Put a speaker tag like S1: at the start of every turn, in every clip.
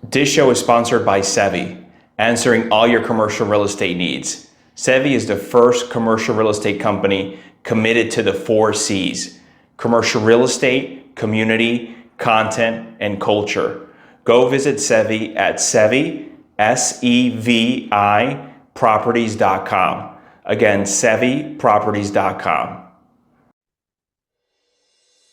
S1: This show is sponsored by Sevi, answering all your commercial real estate needs. Sevi is the first commercial real estate company committed to the 4 C's: commercial real estate, community, content, and culture. Go visit Sevi at Sevi, SEVI, properties.com. Again, SeviProperties.com.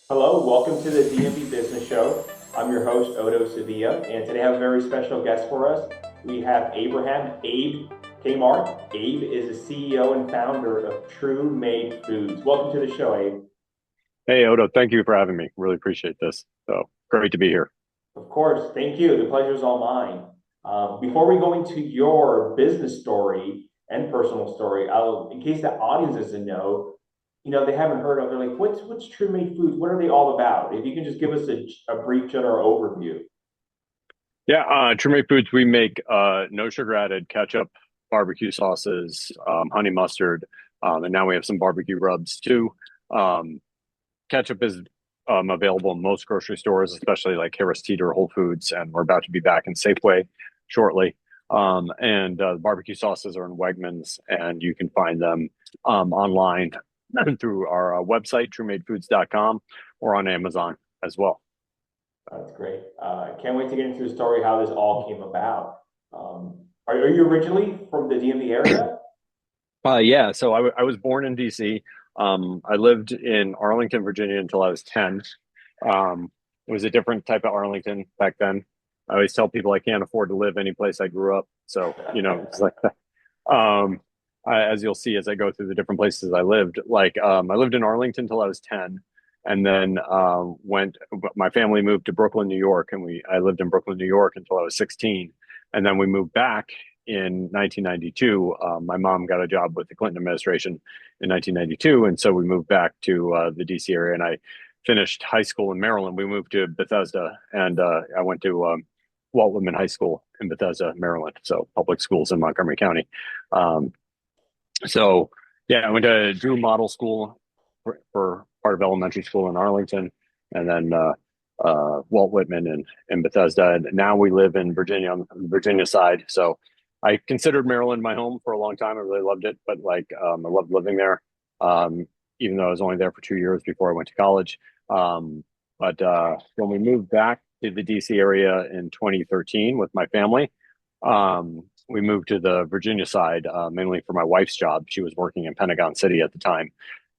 S1: Hello, welcome to the DMV Business Show. I'm your host, Otto Sevilla, and today I have a very special guest for us. We have Abe Kamarck. Abe is the CEO and founder of True Made Foods. Welcome to the show, Abe.
S2: Hey, Odo, thank you for having me. Really appreciate this. So great to be here.
S1: Of course, thank you. The pleasure is all mine. Before we go into your business story and personal story, in case the audience doesn't know, they haven't heard of. They're like, what's True Made Foods? What are they all about? If you can just give us a brief general overview.
S2: Yeah, True Made Foods, we make no sugar added ketchup, barbecue sauces, honey mustard, and now we have some barbecue rubs too. Ketchup is available in most grocery stores, especially like Harris Teeter, Whole Foods, and we're about to be back in Safeway shortly. And barbecue sauces are in Wegmans, and you can find them online through our website, truemadefoods.com, or on Amazon as well.
S1: That's great. Can't wait to get into the story how this all came about. Are you originally from the DMV area?
S2: Yeah, so I was born in DC. I lived in Arlington, Virginia until I was 10. It was a different type of Arlington back then. I always tell people I can't afford to live any place I grew up. So, it's like that. As you'll see as I go through the different places I lived, I lived in Arlington till I was 10, and then my family moved to Brooklyn, New York, and I lived in Brooklyn, New York until I was 16, and then we moved back in 1992. My mom got a job with the Clinton administration in 1992, and so we moved back to the DC area, and I finished high school in Maryland. We moved to Bethesda, and I went to Walt Whitman High School in Bethesda, Maryland, so public schools in Montgomery County. So yeah, I went to Drew Model School for part of elementary school in Arlington, and then Walt Whitman in Bethesda. And now we live in Virginia, on the Virginia side. So I considered Maryland my home for a long time. I really loved it, but I loved living there, even though I was only there for 2 years before I went to college. But when we moved back to the DC area in 2013 with my family, we moved to the Virginia side, mainly for my wife's job. She was working in Pentagon City at the time.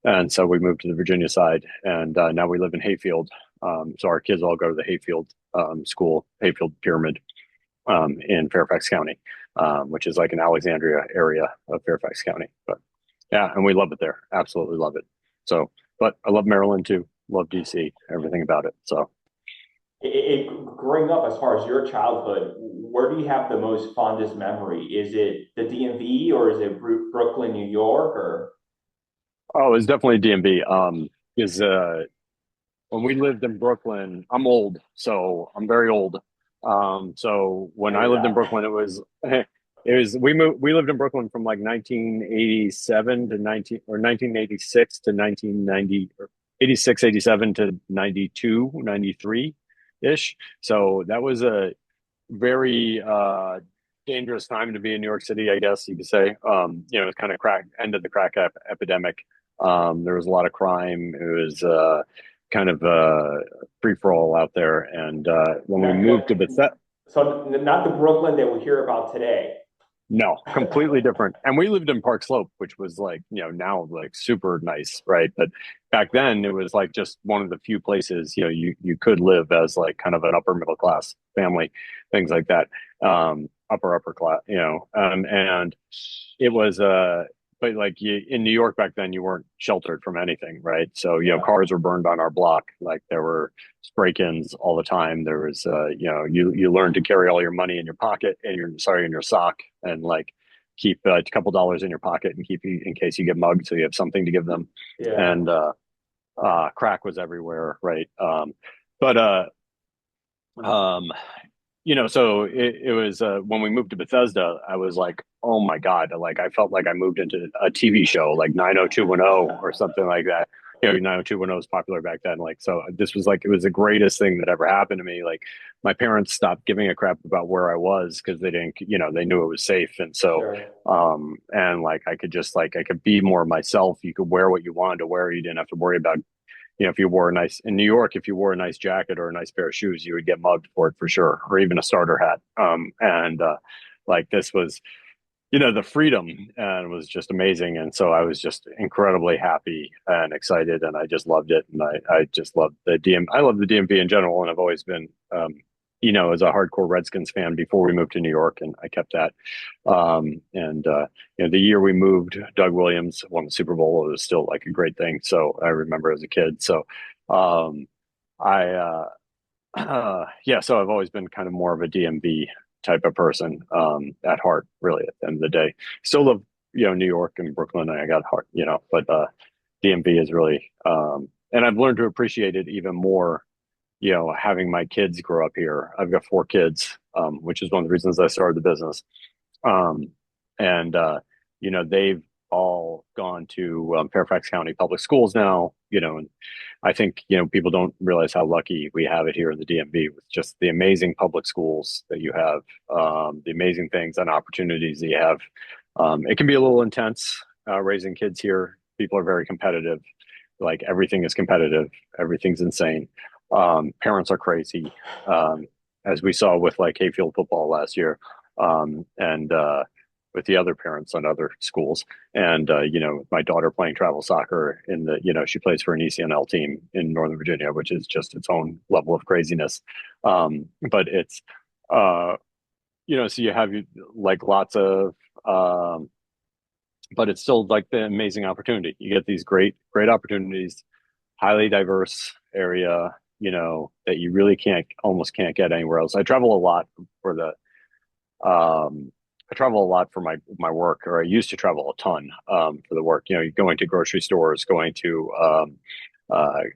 S2: And so we moved to the Virginia side, and now we live in Hayfield. So our kids all go to the Hayfield school, Hayfield Pyramid, in Fairfax County, which is like an Alexandria area of Fairfax County. But yeah, and we love it there. Absolutely love it. So, but I love Maryland too. Love DC, everything about it. So.
S1: Growing up, as far as your childhood, where do you have the most fondest memory? Is it the DMV or is it Brooklyn, New York, or?
S2: Oh, it's definitely DMV. Is when we lived in Brooklyn, I'm old, so I'm very old. So when I lived in Brooklyn, we lived in Brooklyn from like 1987 to 1986 to 1990, or 86, 87 to 92, 93 ish. So that was a very dangerous time to be in New York City, I guess you could say. It was kind of ended the crack epidemic. There was a lot of crime. It was kind of free for all out there. And when we moved to Bethesda,
S1: so not the Brooklyn that we hear about today.
S2: No, completely different. And we lived in Park Slope, which was now like super nice, right? But back then it was like just one of the few places, you could live as like kind of an upper middle class family, things like that. Upper class, and it was but in New York back then, you weren't sheltered from anything, right? So, cars were burned on our block. Like there were break-ins all the time. There was, you learned to carry all your money in your pocket and in your sock, and like keep a couple dollars in your pocket and keep in case you get mugged, so you have something to give them. Yeah. And crack was everywhere, right? So it was when we moved to Bethesda, I was like, oh my God, like I felt like I moved into a TV show like 90210 or something like that. 90210 was popular back then. Like, so this was like, it was the greatest thing that ever happened to me. Like, my parents stopped giving a crap about where I was because they didn't, they knew it was safe. And so,
S1: Sure.
S2: and like, I could just like, I could be more myself. You could wear what you wanted to wear. You didn't have to worry about, if you wore in New York, if you wore a nice jacket or a nice pair of shoes, you would get mugged for it for sure, or even a starter hat. And like, this was, the freedom, and was just amazing. And so I was just incredibly happy and excited, and I just loved it. And I just loved I love the DMV in general. And I've always been, as a hardcore Redskins fan before we moved to New York, and I kept that. The year we moved, Doug Williams won the Super Bowl. It was still like a great thing. So I remember as a kid. So, I, yeah, so I've always been kind of more of a DMV type of person, at heart, really, at the end of the day. Still love, New York and Brooklyn. I got heart, but DMV is really, and I've learned to appreciate it even more, having my kids grow up here. I've got 4 kids, which is one of the reasons I started the business. And they've all gone to Fairfax County public schools now, and I think, people don't realize how lucky we have it here in the DMV with just the amazing public schools that you have, the amazing things and opportunities that you have. It can be a little intense, raising kids here. People are very competitive. Like, everything is competitive. Everything's insane. Parents are crazy, as we saw with like Hayfield football last year, and with the other parents on other schools. And, my daughter playing travel soccer she plays for an ECNL team in Northern Virginia, which is just its own level of craziness. But it's, so you have like lots of, but it's still like the amazing opportunity. You get these great opportunities, highly diverse area, that you really almost can't get anywhere else. I travel a lot for my work, or I used to travel a ton, for the work, going to grocery stores, going to,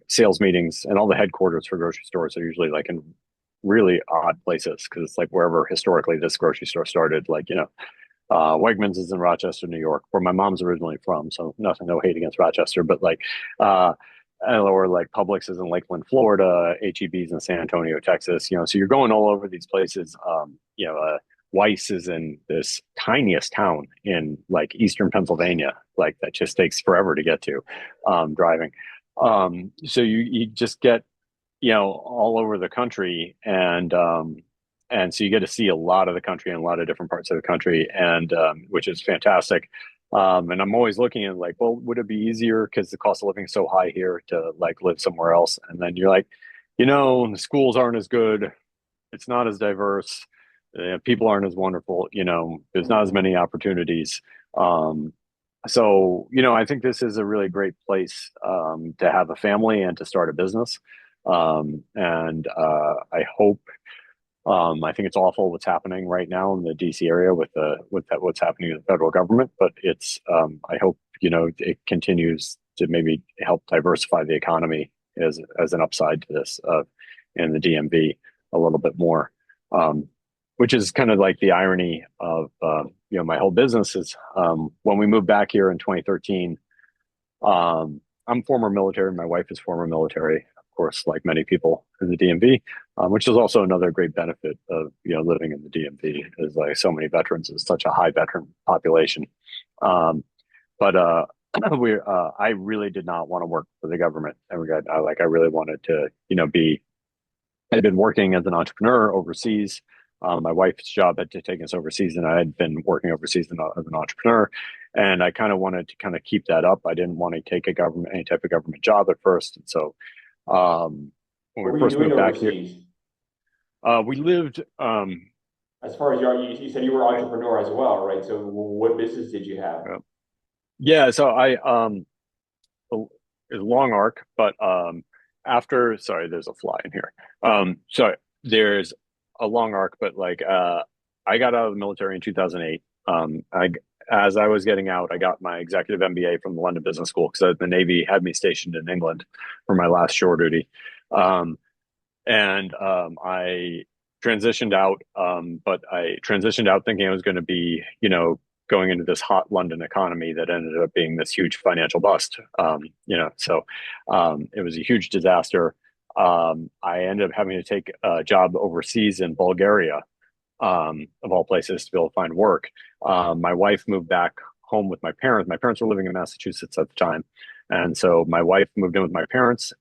S2: sales meetings, and all the headquarters for grocery stores are usually like in really odd places. Cause it's like wherever historically this grocery store started, like, Wegmans is in Rochester, New York, where my mom's originally from. So no hate against Rochester, but like, or like Publix is in Lakeland, Florida, HEB's in San Antonio, Texas, so you're going all over these places. Weiss is in this tiniest town in like Eastern Pennsylvania, like that just takes forever to get to, driving. So you just get, all over the country, and so you get to see a lot of the country and a lot of different parts of the country, and which is fantastic. And I'm always looking at like, well, would it be easier because the cost of living is so high here to like live somewhere else? And then you're like, the schools aren't as good, it's not as diverse, people aren't as wonderful, there's not as many opportunities. So, I think this is a really great place, to have a family and to start a business. And I hope, I think it's awful what's happening right now in the DC area with what's happening in the federal government, but it's, I hope, it continues to maybe help diversify the economy as an upside to this, in the DMV a little bit more. Which is kind of like the irony of, my whole business is, when we moved back here in 2013, I'm former military. My wife is former military, of course, like many people in the DMV, which is also another great benefit of, living in the DMV, is like so many veterans. It's such a high veteran population. But I really did not want to work for the government. And I really wanted to, I'd been working as an entrepreneur overseas. My wife's job had taken us overseas, and I had been working overseas as an entrepreneur. And I kind of wanted to kind of keep that up. I didn't want to take any type of government job at first. And so, when we first moved back here, we lived,
S1: as far as you said you were an entrepreneur as well, right? So what business did you have?
S2: Yeah, so I, it's a long arc, but sorry, there's a fly in here. So there's a long arc, but like, I got out of the military in 2008. As I was getting out, I got my executive MBA from the London Business School because the Navy had me stationed in England for my last shore duty. I transitioned out, but I transitioned out thinking I was going to be, going into this hot London economy that ended up being this huge financial bust. So it was a huge disaster. I ended up having to take a job overseas in Bulgaria, of all places, to be able to find work. My wife moved back home with my parents. My parents were living in Massachusetts at the time. And so my wife moved in with my parents.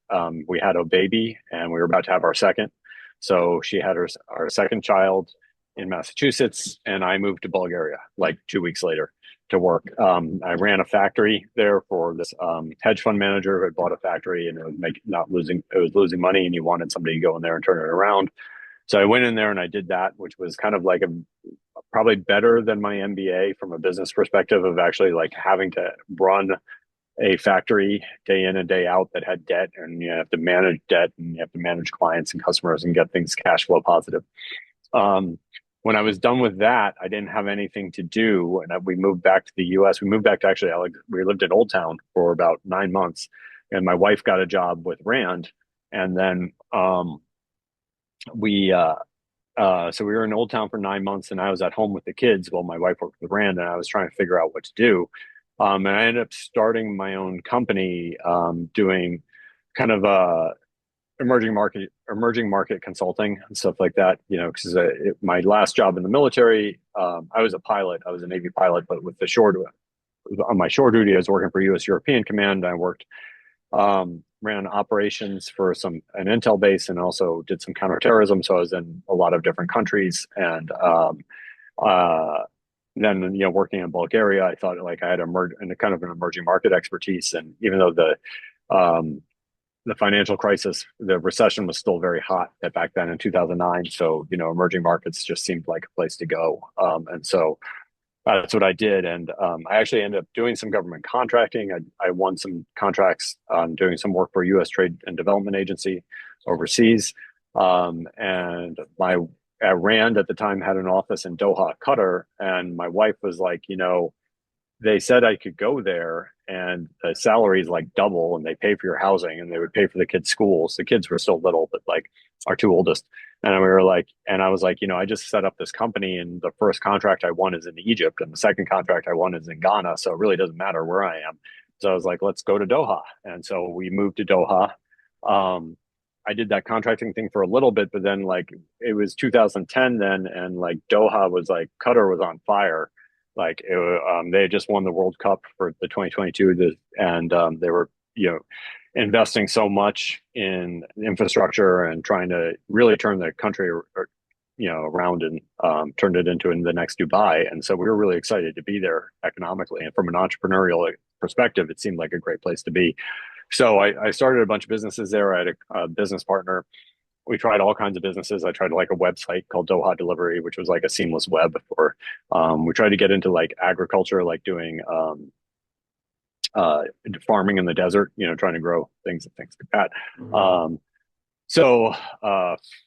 S2: We had a baby and we were about to have our second. So she had our second child in Massachusetts, and I moved to Bulgaria like 2 weeks later to work. I ran a factory there for this hedge fund manager who had bought a factory, and it was losing money, and he wanted somebody to go in there and turn it around. So I went in there and I did that, which was kind of like probably better than my MBA from a business perspective of actually like having to run a factory day in and day out that had debt, and you have to manage debt and you have to manage clients and customers and get things cash flow positive. When I was done with that, I didn't have anything to do, and we moved back to the U.S. We moved back to we lived in Old Town for about 9 months, and my wife got a job with Rand, and then so we were in Old Town for 9 months, and I was at home with the kids while my wife worked with Rand, and I was trying to figure out what to do. And I ended up starting my own company, doing kind of emerging market consulting and stuff like that. Because my last job in the military, I was a pilot. I was a Navy pilot, but on my shore duty, I was working for U.S. European Command. I worked, ran operations for an intel base, and also did some counterterrorism. So I was in a lot of different countries, and then working in Bulgaria, I thought like I had kind of an emerging market expertise. And even though the financial crisis, the recession was still very hot back then in 2009. So, emerging markets just seemed like a place to go. And so that's what I did. And I actually ended up doing some government contracting. I won some contracts doing some work for U.S. Trade and Development Agency overseas. And Rand at the time had an office in Doha, Qatar. And my wife was like, they said I could go there and the salary is like double, and they pay for your housing, and they would pay for the kids' schools. The kids were still little, but like our two oldest. And I was like, I just set up this company, and the first contract I won is in Egypt, and the second contract I won is in Ghana. So it really doesn't matter where I am. So I was like, let's go to Doha. And so we moved to Doha. I did that contracting thing for a little bit, but then like it was 2010 then, and like Doha was like, Qatar was on fire. Like they had just won the World Cup for the 2022, and they were investing so much in infrastructure and trying to really turn the country around, and turned it into the next Dubai. And so we were really excited to be there economically, and from an entrepreneurial perspective, it seemed like a great place to be. So I started a bunch of businesses there. I had a business partner. We tried all kinds of businesses. I tried like a website called Doha Delivery, which was like a seamless web for, we tried to get into like agriculture, like doing farming in the desert, trying to grow things and things like that. Mm-hmm. So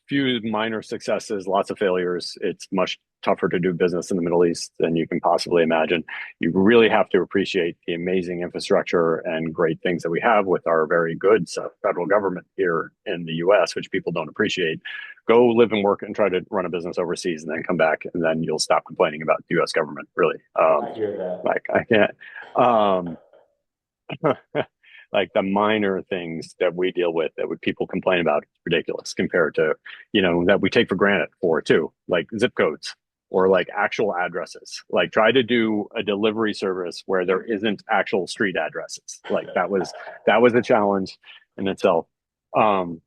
S2: few minor successes, lots of failures. It's much tougher to do business in the Middle East than you can possibly imagine. You really have to appreciate the amazing infrastructure and great things that we have with our very good federal government here in the US, which people don't appreciate. Go live and work and try to run a business overseas, and then come back, and then you'll stop complaining about the US government, really.
S3: I hear that.
S2: Like I can't. Like the minor things that we deal with that people complain about, it's ridiculous compared to, that we take for granted too, like zip codes or like actual addresses. Like try to do a delivery service where there isn't actual street addresses. Like that was a challenge in itself. So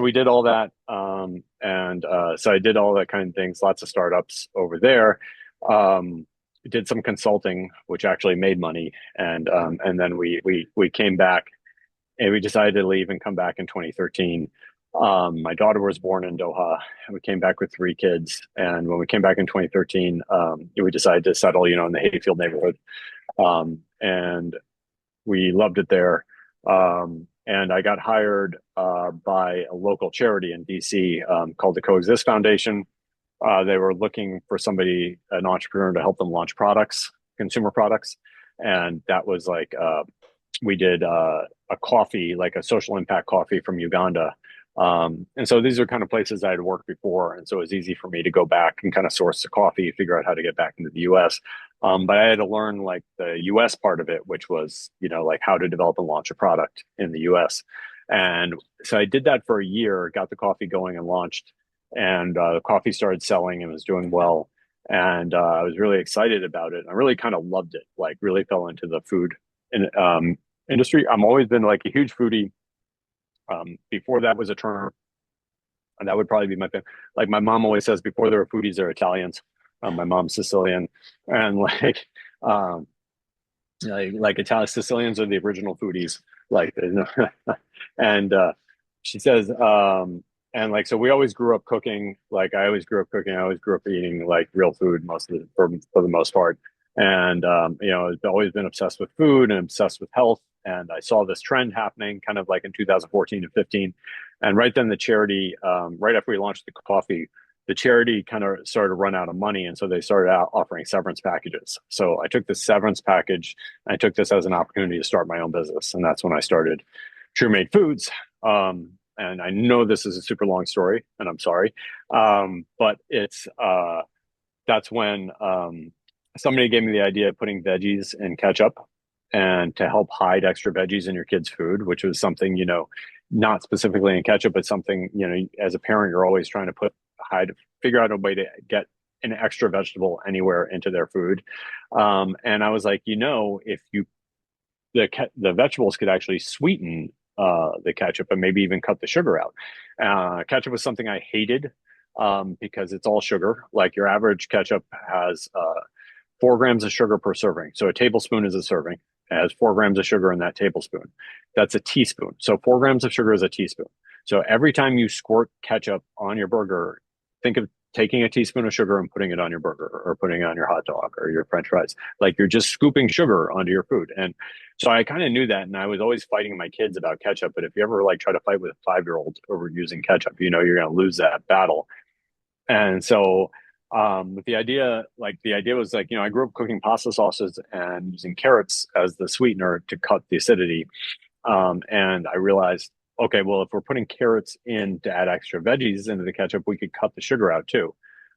S2: we did all that. So I did all that kind of things, lots of startups over there. Did some consulting, which actually made money, and then we came back, and we decided to leave and come back in 2013. My daughter was born in Doha, and we came back with 3 kids. And when we came back in 2013, we decided to settle, in the Hayfield neighborhood, and we loved it there. And I got hired by a local charity in DC called the Coexist Foundation. They were looking for an entrepreneur to help them launch consumer products. And that was like, we did a coffee, like a social impact coffee from Uganda. And so these are kind of places I had worked before. And so it was easy for me to go back and kind of source the coffee, figure out how to get back into the US. But I had to learn like the US part of it, which was, like how to develop and launch a product in the US. And so I did that for a year, got the coffee going and launched, and the coffee started selling and was doing well. And I was really excited about it. I really kind of loved it, like really fell into the food industry. I've always been like a huge foodie. Before that was a term, and that would probably be my thing. Like my mom always says, before there were foodies, there were Italians. My mom's Sicilian, and um, like Italian Sicilians are the original foodies. Like, and she says, and like so we always grew up cooking. Like I always grew up cooking. I always grew up eating like real food most of the for the most part. And I've always been obsessed with food and obsessed with health. And I saw this trend happening kind of like in 2014 and 15. And right then the charity, right after we launched the coffee, the charity kind of started to run out of money. And so they started out offering severance packages. So I took the severance package. I took this as an opportunity to start my own business. And that's when I started True Made Foods. And I know this is a super long story, and I'm sorry. But that's when somebody gave me the idea of putting veggies in ketchup and to help hide extra veggies in your kids' food, which was something, not specifically in ketchup, but something, as a parent, you're always trying to figure out a way to get an extra vegetable anywhere into their food. And I was like, if the vegetables could actually sweeten the ketchup and maybe even cut the sugar out. Ketchup was something I hated because it's all sugar. Like your average ketchup has 4 grams of sugar per serving. So a tablespoon is a serving. It has 4 grams of sugar in that tablespoon. That's a teaspoon. So 4 grams of sugar is a teaspoon. So every time you squirt ketchup on your burger, think of taking a teaspoon of sugar and putting it on your burger or putting it on your hot dog or your French fries. Like you're just scooping sugar onto your food. And so I kind of knew that. And I was always fighting my kids about ketchup. But if you ever like try to fight with a 5-year-old over using ketchup, you're going to lose that battle. And so the idea was like, I grew up cooking pasta sauces and using carrots as the sweetener to cut the acidity. And I realized, okay, well, if we're putting carrots in to add extra veggies into the ketchup, we could cut the sugar out too.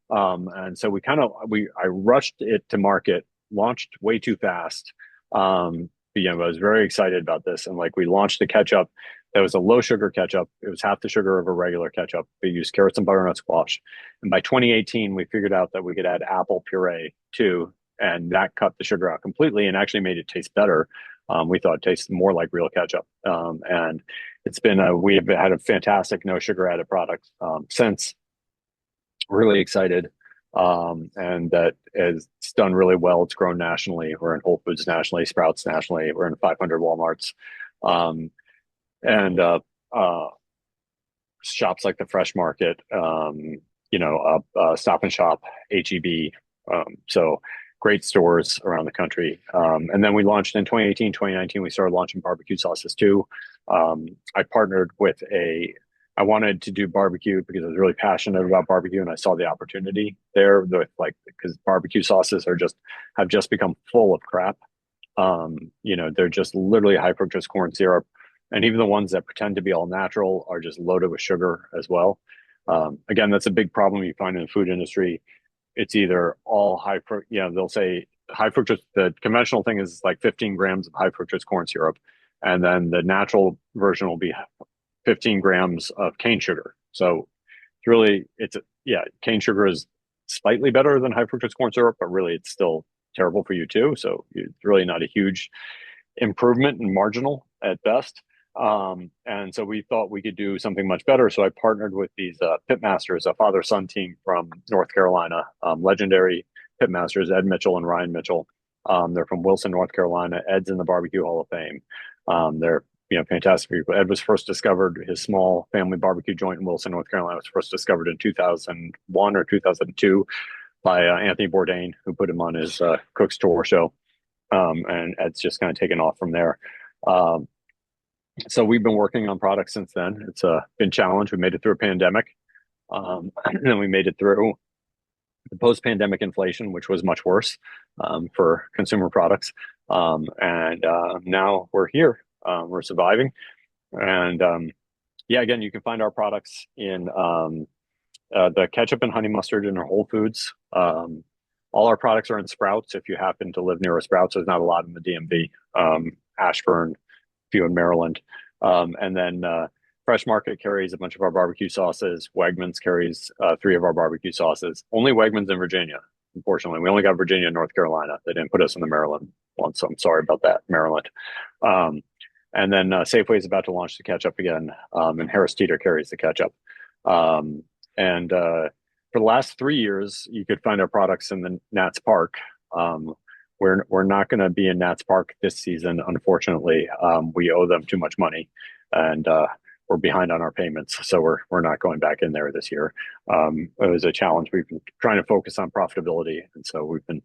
S2: And so I rushed it to market, launched way too fast. I was very excited about this. And like we launched the ketchup. That was a low sugar ketchup. It was half the sugar of a regular ketchup. We used carrots and butternut squash. And by 2018, we figured out that we could add apple puree too. And that cut the sugar out completely and actually made it taste better. We thought it tasted more like real ketchup. And we have had a fantastic no sugar added product since. Really excited. And that is it's done really well. It's grown nationally. We're in Whole Foods nationally, Sprouts nationally. We're in 500 Walmarts. And shops like the Fresh Market, Stop and Shop, HEB. So great stores around the country. And then we launched in 2018, 2019, we started launching barbecue sauces too. I partnered with I wanted to do barbecue because I was really passionate about barbecue and I saw the opportunity there because barbecue sauces have just become full of crap. They're just literally high fructose corn syrup. And even the ones that pretend to be all natural are just loaded with sugar as well. Again, that's a big problem you find in the food industry. It's either all they'll say high fructose, the conventional thing is like 15 grams of high fructose corn syrup. And then the natural version will be 15 grams of cane sugar. So cane sugar is slightly better than high fructose corn syrup, but really it's still terrible for you too. So it's really not a huge improvement and marginal at best. And so we thought we could do something much better. So I partnered with these pitmasters, a father-son team from North Carolina, legendary pitmasters, Ed Mitchell and Ryan Mitchell. They're from Wilson, North Carolina. Ed's in the Barbecue Hall of Fame. They're fantastic people. Ed was first discovered, his small family barbecue joint in Wilson, North Carolina was first discovered in 2001 or 2002 by Anthony Bourdain, who put him on his Cook's Tour show. And Ed's just kind of taken off from there. So we've been working on products since then. It's been challenged. We made it through a pandemic. And then we made it through the post-pandemic inflation, which was much worse for consumer products. And now we're here. We're surviving. And again, you can find our products in the ketchup and honey mustard in our Whole Foods. All our products are in Sprouts. If you happen to live near a Sprouts, there's not a lot in the DMV. Ashburn, few in Maryland. And then Fresh Market carries a bunch of our barbecue sauces. Wegmans carries 3 of our barbecue sauces. Only Wegmans in Virginia, unfortunately. We only got Virginia and North Carolina. They didn't put us in the Maryland one, so I'm sorry about that, Maryland. And then Safeway is about to launch the ketchup again, and Harris Teeter carries the ketchup. For the last 3 years, you could find our products in the Nats Park. We're not going to be in Nats Park this season, unfortunately. We owe them too much money, and we're behind on our payments, so we're not going back in there this year. It was a challenge. We've been trying to focus on profitability, and so we've been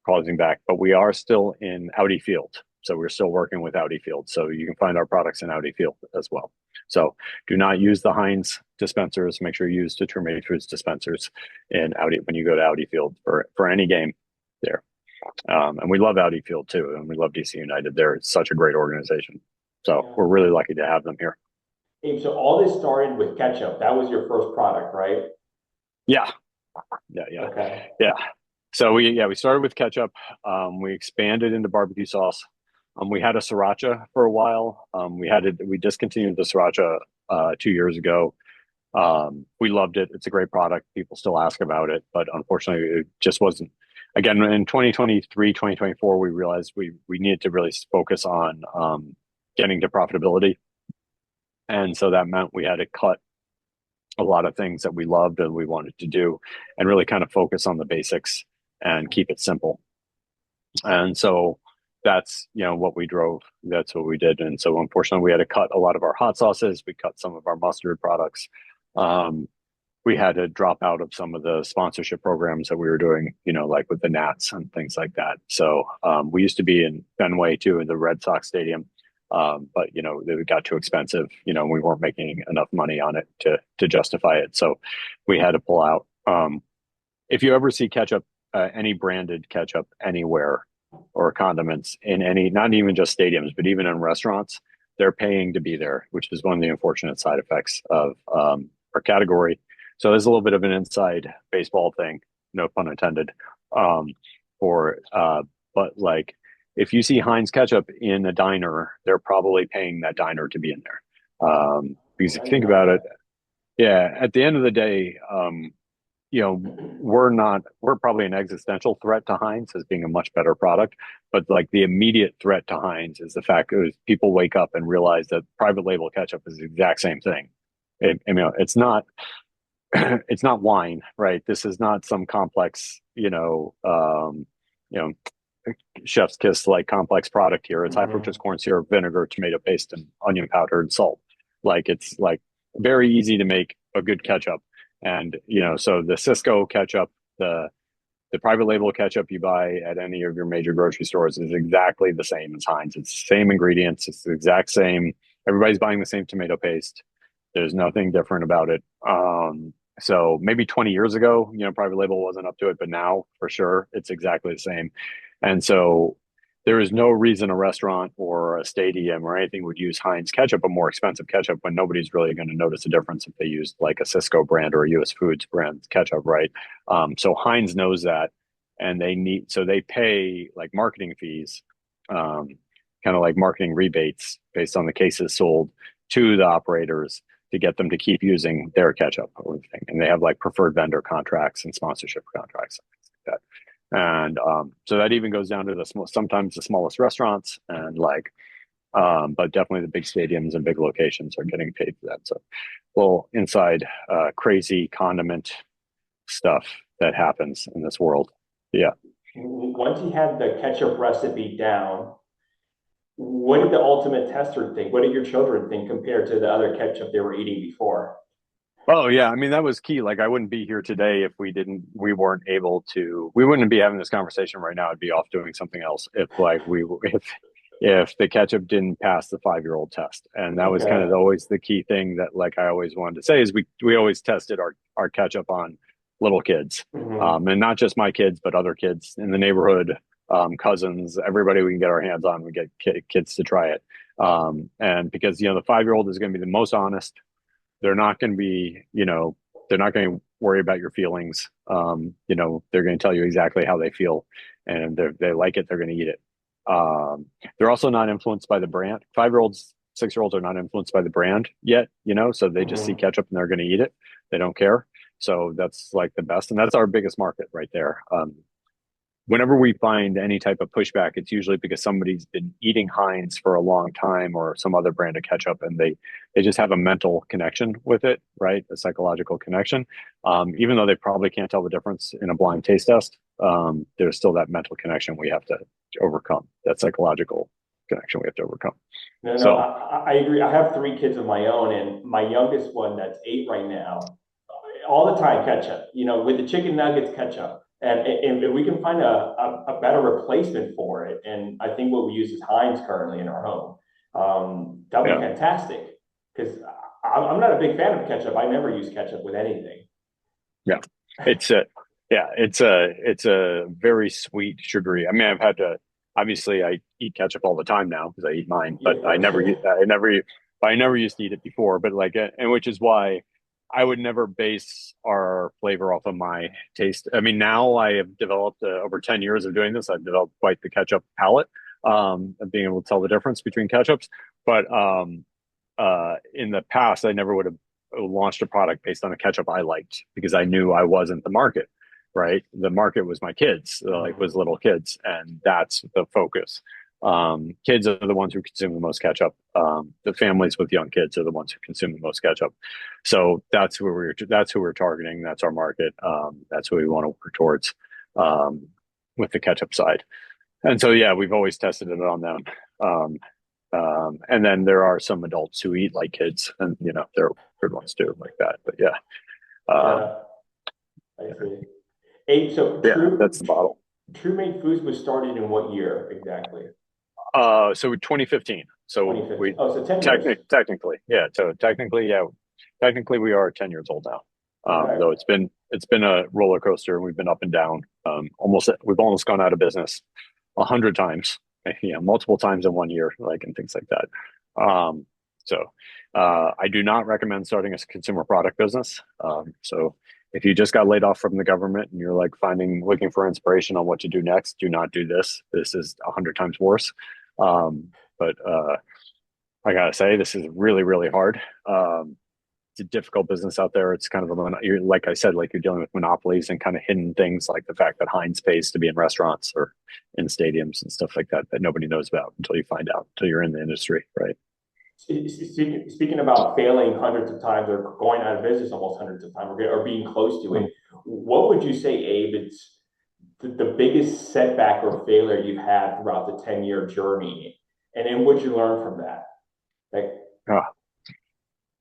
S2: causing back. But we are still in Audi Field, so we're still working with Audi Field. So you can find our products in Audi Field as well. So do not use the Heinz dispensers. Make sure you use the True Made Foods dispensers in Audi when you go to Audi Field for any game there. And we love Audi Field too, and we love DC United. They're such a great organization. So we're really lucky to have them here.
S1: Abe, so all this started with ketchup. That was your first product, right?
S2: Yeah.
S1: Okay.
S2: Yeah. So we started with ketchup. We expanded into barbecue sauce. We had a sriracha for a while. We discontinued the sriracha 2 years ago. We loved it. It's a great product. People still ask about it, but unfortunately it just wasn't. Again, in 2023, 2024, we realized we needed to really focus on getting to profitability. And so that meant we had to cut a lot of things that we loved and we wanted to do and really kind of focus on the basics and keep it simple. And so that's, what we drove. That's what we did. And so unfortunately, we had to cut a lot of our hot sauces. We cut some of our mustard products. We had to drop out of some of the sponsorship programs that we were doing, like with the Nats and things like that. So we used to be in Fenway too, in the Red Sox stadium. But it got too expensive. We weren't making enough money on it to justify it. So we had to pull out. If you ever see ketchup, any branded ketchup anywhere, or condiments in any, not even just stadiums, but even in restaurants, they're paying to be there, which is one of the unfortunate side effects of our category. So there's a little bit of an inside baseball thing, no pun intended. But like, if you see Heinz ketchup in a diner, they're probably paying that diner to be in there. Because if you think about it, at the end of the day, we're probably an existential threat to Heinz as being a much better product. But like the immediate threat to Heinz is the fact that people wake up and realize that private label ketchup is the exact same thing. It's not, it's not wine, right? This is not some complex, chef's kiss like complex product here. It's high fructose corn syrup, vinegar, tomato paste, and onion powder and salt. Like it's like very easy to make a good ketchup. And so the Cisco ketchup, the private label ketchup you buy at any of your major grocery stores is exactly the same as Heinz. It's the same ingredients. It's the exact same. Everybody's buying the same tomato paste. There's nothing different about it. So maybe 20 years ago, private label wasn't up to it, but now for sure it's exactly the same. And so there is no reason a restaurant or a stadium or anything would use Heinz ketchup, a more expensive ketchup, when nobody's really going to notice a difference if they use like a Cisco brand or a US Foods brand ketchup, right? So Heinz knows that, and they pay like marketing fees, kind of like marketing rebates based on the cases sold to the operators to get them to keep using their ketchup or everything. And they have like preferred vendor contracts and sponsorship contracts and things like that. And so that even goes down to sometimes the smallest restaurants, and but definitely the big stadiums and big locations are getting paid for that. So little inside crazy condiment stuff that happens in this world. Yeah.
S1: Once you had the ketchup recipe down, what did the ultimate tester think? What did your children think compared to the other ketchup they were eating before?
S2: Oh yeah, that was key. Like I wouldn't be here today if we weren't able to. We wouldn't be having this conversation right now. I'd be off doing something else if if the ketchup didn't pass the 5-year-old test. And that was kind of always the key thing that like I always wanted to say is we always tested our ketchup on little kids, and not just my kids, but other kids in the neighborhood, cousins, everybody we can get our hands on. We get kids to try it, and because the 5-year-old is going to be the most honest. They're not going to be, they're not going to worry about your feelings. They're going to tell you exactly how they feel, and they like it, they're going to eat it. They're also not influenced by the brand. 5-year-olds, 6-year-olds are not influenced by the brand yet, so they just see
S1: Mhm.
S2: ketchup and they're going to eat it. They don't care. So that's like the best, and that's our biggest market right there. Whenever we find any type of pushback, it's usually because somebody's been eating Heinz for a long time or some other brand of ketchup, and they just have a mental connection with it, right? A psychological connection. Even though they probably can't tell the difference in a blind taste test, there's still that mental connection we have to overcome, that psychological connection we have to overcome.
S1: No,
S2: So,
S1: I agree. I have 3 kids of my own, and my youngest one that's 8 right now, all the time ketchup, with the chicken nuggets, ketchup. And if we can find a better replacement for it, and I think what we use is Heinz currently in our home, that'd be
S2: yeah,
S1: fantastic. Because I'm not a big fan of ketchup. I never use ketchup with anything.
S2: yeah, it's a, it's a very sweet, sugary. I mean, I've had to. Obviously, I eat ketchup all the time now because I eat mine,
S1: Yeah,
S2: but
S1: of course.
S2: I never used to eat it before. But like, and which is why I would never base our flavor off of my taste. I mean, now I have developed over 10 years of doing this. I've developed quite the ketchup palate, of being able to tell the difference between ketchups. But in the past, I never would have launched a product based on a ketchup I liked because I knew I wasn't the market, right? The market was my kids, like was little kids, and that's the focus. Kids are the ones who consume the most ketchup. The families with young kids are the ones who consume the most ketchup. So that's who we're targeting. That's our market. That's who we want to work towards, with the ketchup side. And so yeah, we've always tested it on them. Um, and then there are some adults who eat like kids, and they're good ones too, like that. But yeah, um,
S1: Yeah, I see. Hey, so
S2: yeah, that's the bottle.
S1: True Made Foods was started in what year exactly?
S2: So 2015. So
S1: 2015.
S2: we
S1: Oh, so 10 years.
S2: technically, yeah. So technically we are 10 years old now.
S1: Okay.
S2: Though it's been a roller coaster, and we've been up and down. We've almost gone out of business 100 times, multiple times in one year, like, and things like that. So I do not recommend starting a consumer product business. So if you just got laid off from the government and you're like looking for inspiration on what to do next, do not do this. This is 100 times worse. But I gotta say, this is really, really hard. It's a difficult business out there. It's kind of like I said, like you're dealing with monopolies and kind of hidden things, like the fact that Heinz pays to be in restaurants or in stadiums and stuff like that that nobody knows about until you're in the industry, right?
S1: Speaking about failing hundreds of times or going out of business almost hundreds of times or being close to it, what would you say, Abe, it's the biggest setback or failure you've had throughout the 10-year journey? And then what you learn from that? Like,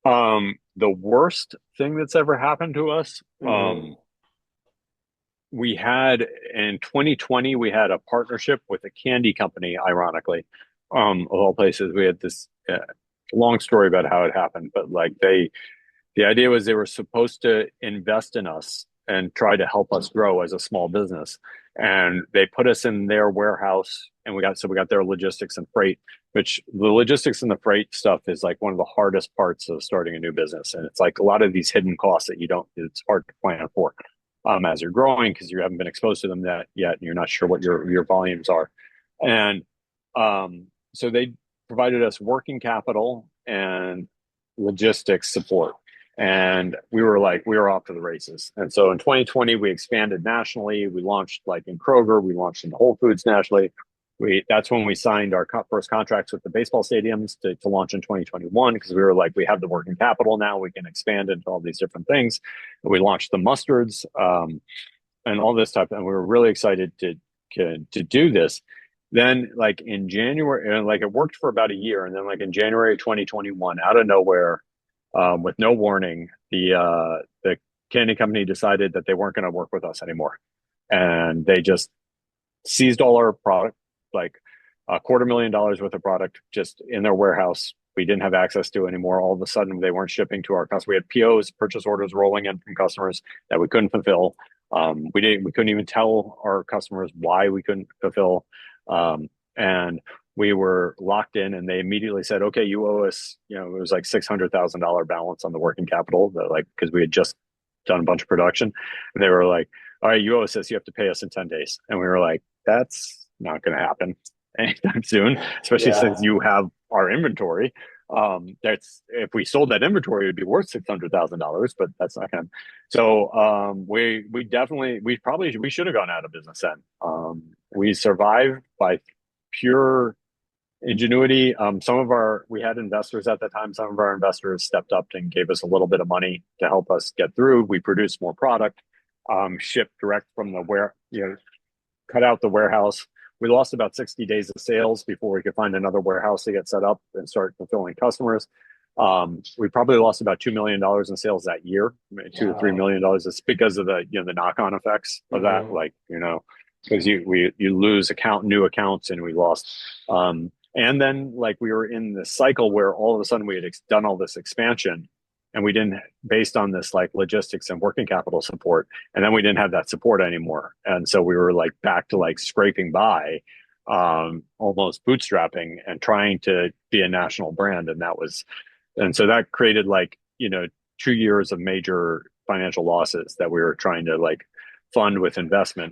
S2: Uh, the worst thing that's ever happened to us,
S1: mhm.
S2: we had in 2020, we had a partnership with a candy company, ironically, of all places. We had this long story about how it happened, but like the idea was they were supposed to invest in us and try to help us grow as a small business. And they put us in their warehouse, and we got their logistics and freight, which the logistics and the freight stuff is like one of the hardest parts of starting a new business. And it's like a lot of these hidden costs that it's hard to plan for, as you're growing, because you haven't been exposed to them that yet, and you're not sure what your volumes are. And so they provided us working capital and logistics support, and we were off to the races. And so in 2020 we expanded nationally. We launched like in Kroger, we launched in Whole Foods nationally. That's when we signed our first contracts with the baseball stadiums to launch in 2021, because we were like, we have the working capital now, we can expand into all these different things. We launched the mustards, and all this type, and we were really excited to do this. Then like in January, and like it worked for about a year, and then like in January 2021, out of nowhere, with no warning, the candy company decided that they weren't going to work with us anymore, and they just seized all our product, like $250,000 worth of product, just in their warehouse. We didn't have access to anymore. All of a sudden, they weren't shipping to our customers. We had POs, purchase orders rolling in from customers that we couldn't fulfill. We couldn't even tell our customers why we couldn't fulfill, and we were locked in. And they immediately said, "Okay, you owe us." It was like $600,000 balance on the working capital, like because we had just done a bunch of production, and they were like, all right, you owe us this, you have to pay us in 10 days. And we were like, that's not going to happen anytime soon, especially since you have our inventory. That's, if we sold that inventory, it would be worth $600,000, but that's not going to. So we should have gone out of business then. We survived by pure ingenuity. We had investors at the time. Some of our investors stepped up and gave us a little bit of money to help us get through. We produced more product, shipped direct from the cut out the warehouse. We lost about 60 days of sales before we could find another warehouse to get set up and start fulfilling customers. We probably lost about $2 million in sales that year, $2 to $3 million. It's because of the knock-on effects of that, because you lose new accounts, and we lost. And then we were in this cycle where all of a sudden we had done all this expansion, and we didn't, based on this logistics and working capital support, and then we didn't have that support anymore, and so we were back to scraping by, almost bootstrapping and trying to be a national brand, and so that created 2 years of major financial losses that we were trying to fund with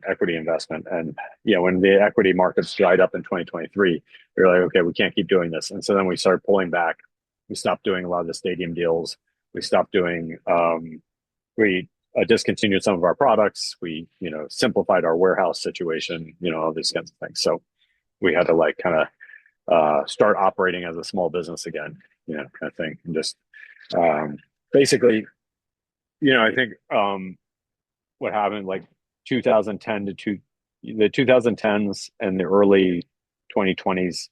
S2: equity investment. And when the equity markets dried up in 2023, we were like, okay, we can't keep doing this. And so then we started pulling back. We stopped doing a lot of the stadium deals. We stopped doing, we discontinued some of our products. We, simplified our warehouse situation, all these kinds of things. So we had to start operating as a small business again, kind of thing. And just basically, I think what happened 2010 to the 2010s and the early 2020s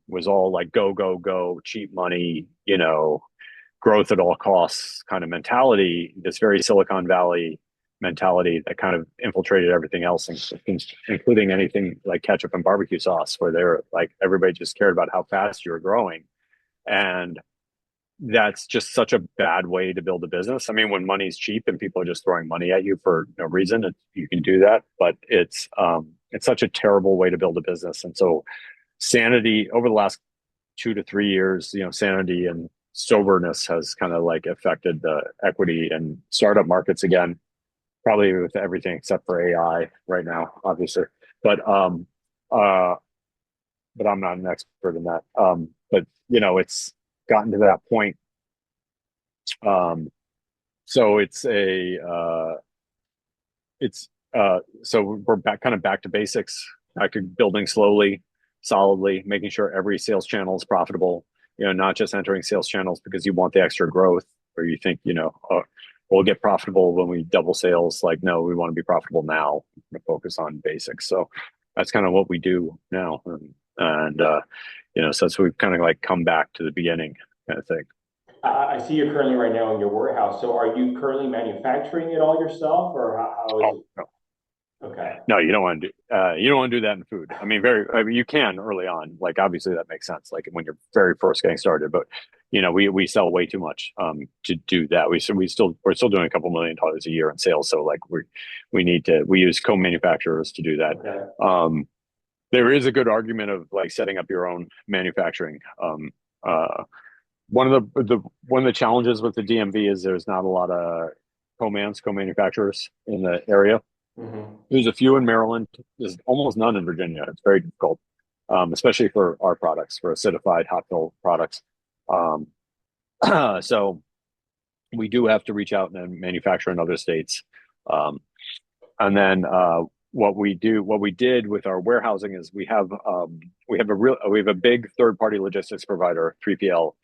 S2: was all go, cheap money, growth at all costs kind of mentality, this very Silicon Valley mentality that kind of infiltrated everything else, including anything like ketchup and barbecue sauce, where they were everybody just cared about how fast you were growing. And that's just such a bad way to build a business. I mean, when money's cheap and people are just throwing money at you for no reason, you can do that, but it's such a terrible way to build a business. And so sanity over the last 2 to 3 years, sanity and soberness has kind of affected the equity and startup markets again, probably with everything except for AI right now, obviously. But I'm not an expert in that. But it's gotten to that point. So we're back to basics. I could building slowly, solidly, making sure every sales channel is profitable, not just entering sales channels because you want the extra growth, or you think, we'll get profitable when we double sales. No, we want to be profitable now. We're focus on basics. So that's kind of what we do now. And so we've kind of come back to the beginning kind of thing.
S3: I see you're currently right now in your warehouse. So are you currently manufacturing it all yourself, or how is it?
S2: No.
S3: Okay.
S2: No, you don't want to do that in food. I mean, you can early on, obviously that makes sense, when you're very first getting started, but we sell way too much to do that. We're still doing a couple $1 million a year in sales. So we use co-manufacturers to do that.
S3: Okay.
S2: There is a good argument of setting up your own manufacturing. One of the challenges with the DMV is there's not a lot of co-manufacturers in the area.
S3: Mm-hmm.
S2: There's a few in Maryland. There's almost none in Virginia. It's very difficult, especially for our products, for acidified hot fill products. So we do have to reach out and manufacture in other states. And then what we did with our warehousing is we have a big third-party logistics provider, 3PL,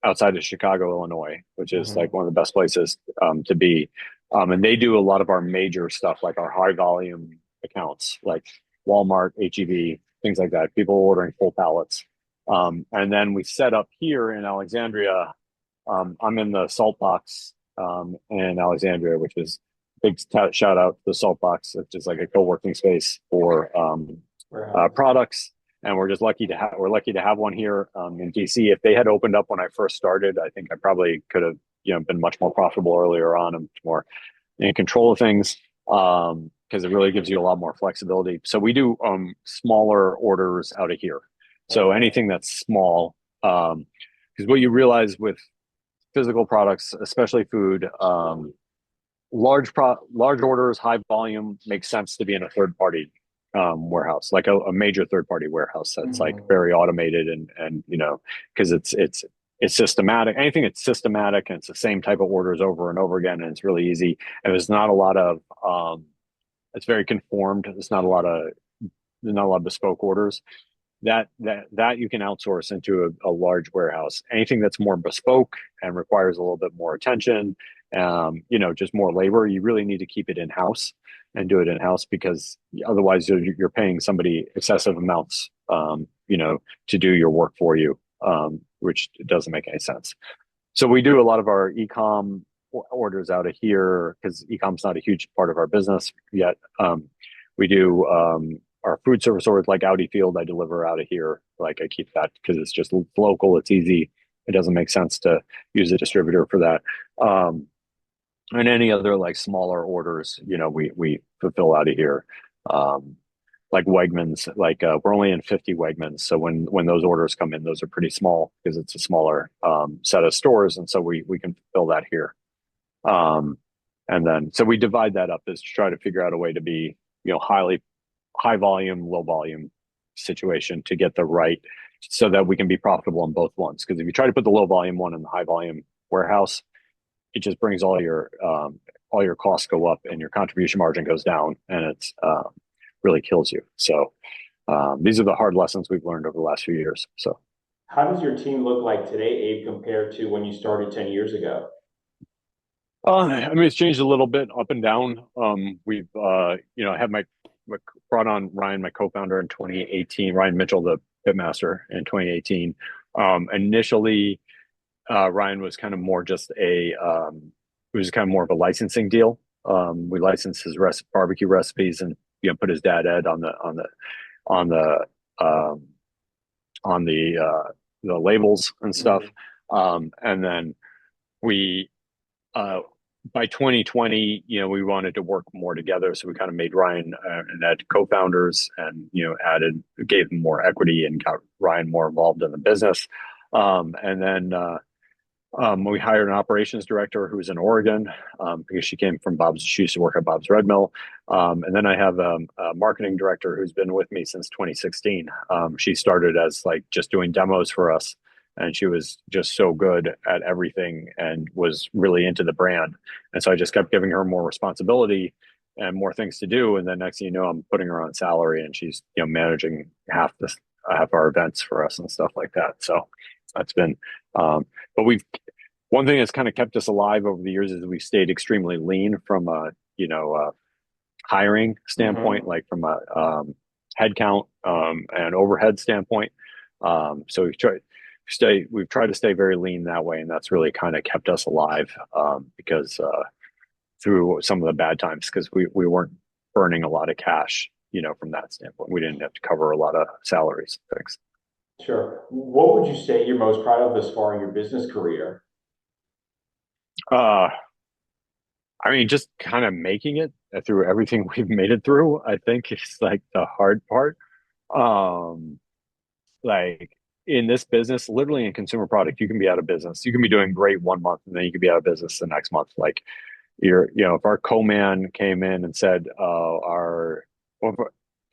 S2: outside of Chicago, Illinois, which is one of the best places to be. And they do a lot of our major stuff, our high volume accounts, like Walmart, HEB, things like that. People ordering full pallets. And then we set up here in Alexandria. I'm in the Salt Box in Alexandria, which is big shout out to the Salt Box, which is a co-working space for products. And we're just lucky to have one here in DC. If they had opened up when I first started, I think I probably could have been much more profitable earlier on and more in control of things, because it really gives you a lot more flexibility. So we do smaller orders out of here. So anything that's small, because what you realize with physical products, especially food. Large orders, high volume makes sense to be in a third party warehouse, like a major third party warehouse that's like
S3: Mhm.
S2: very automated and because it's systematic. Anything that's systematic and it's the same type of orders over and over again, and it's really easy. And there's not a lot of it's very conformed. There's not a lot of bespoke orders. That you can outsource into a large warehouse. Anything that's more bespoke and requires a little bit more attention, just more labor, you really need to keep it in house and do it in house, because otherwise you're paying somebody excessive amounts, to do your work for you, which doesn't make any sense. So we do a lot of our e-com orders out of here because e-com's not a huge part of our business yet. We do our food service orders, like Audi Field, I deliver out of here. Like I keep that because it's just local, it's easy. It doesn't make sense to use a distributor for that. And any other like smaller orders, we fulfill out of here. Like Wegmans, we're only in 50 Wegmans. So when those orders come in, those are pretty small because it's a smaller set of stores. And so we can fulfill that here. And then, so we divide that up as to try to figure out a way to be, high volume, low volume situation to get the right, so that we can be profitable on both ones. Because if you try to put the low volume one in the high volume warehouse, it just brings all your costs go up and your contribution margin goes down, and it's really kills you. So these are the hard lessons we've learned over the last few years. So
S3: How does your team look like today, Abe, compared to when you started 10 years ago?
S2: it's changed a little bit up and down. We've I had brought on Ryan, my co-founder, in 2018. Ryan Mitchell, the pitmaster, in 2018. Initially, Ryan was kind of more just it was kind of more of a licensing deal. We licensed his barbecue recipes and put his dad Ed on the labels and stuff. And then we by 2020, we wanted to work more together. So we kind of made Ryan and Ed co-founders, and, gave them more equity and got Ryan more involved in the business. And then we hired an operations director who was in Oregon, because she came from Bob's. She used to work at Bob's Red Mill. And then I have a marketing director who's been with me since 2016. She started as just doing demos for us, and she was just so good at everything and was really into the brand. And so I just kept giving her more responsibility and more things to do. And then next thing you know, I'm putting her on salary, and she's managing half our events for us and stuff like that. So that's been but one thing that's kind of kept us alive over the years is we've stayed extremely lean from a hiring standpoint, like from a headcount and overhead standpoint. So we've tried to stay very lean that way, and that's really kind of kept us alive, because through some of the bad times, because we weren't burning a lot of cash, from that standpoint. We didn't have to cover a lot of salaries and things.
S3: Sure. What would you say you're most proud of thus far in your business career?
S2: Just kind of making it through everything we've made it through, I think, is the hard part. In this business, literally in consumer product, you can be out of business. You can be doing great 1 month, and then you could be out of business the next month. If our co-man came in and said, if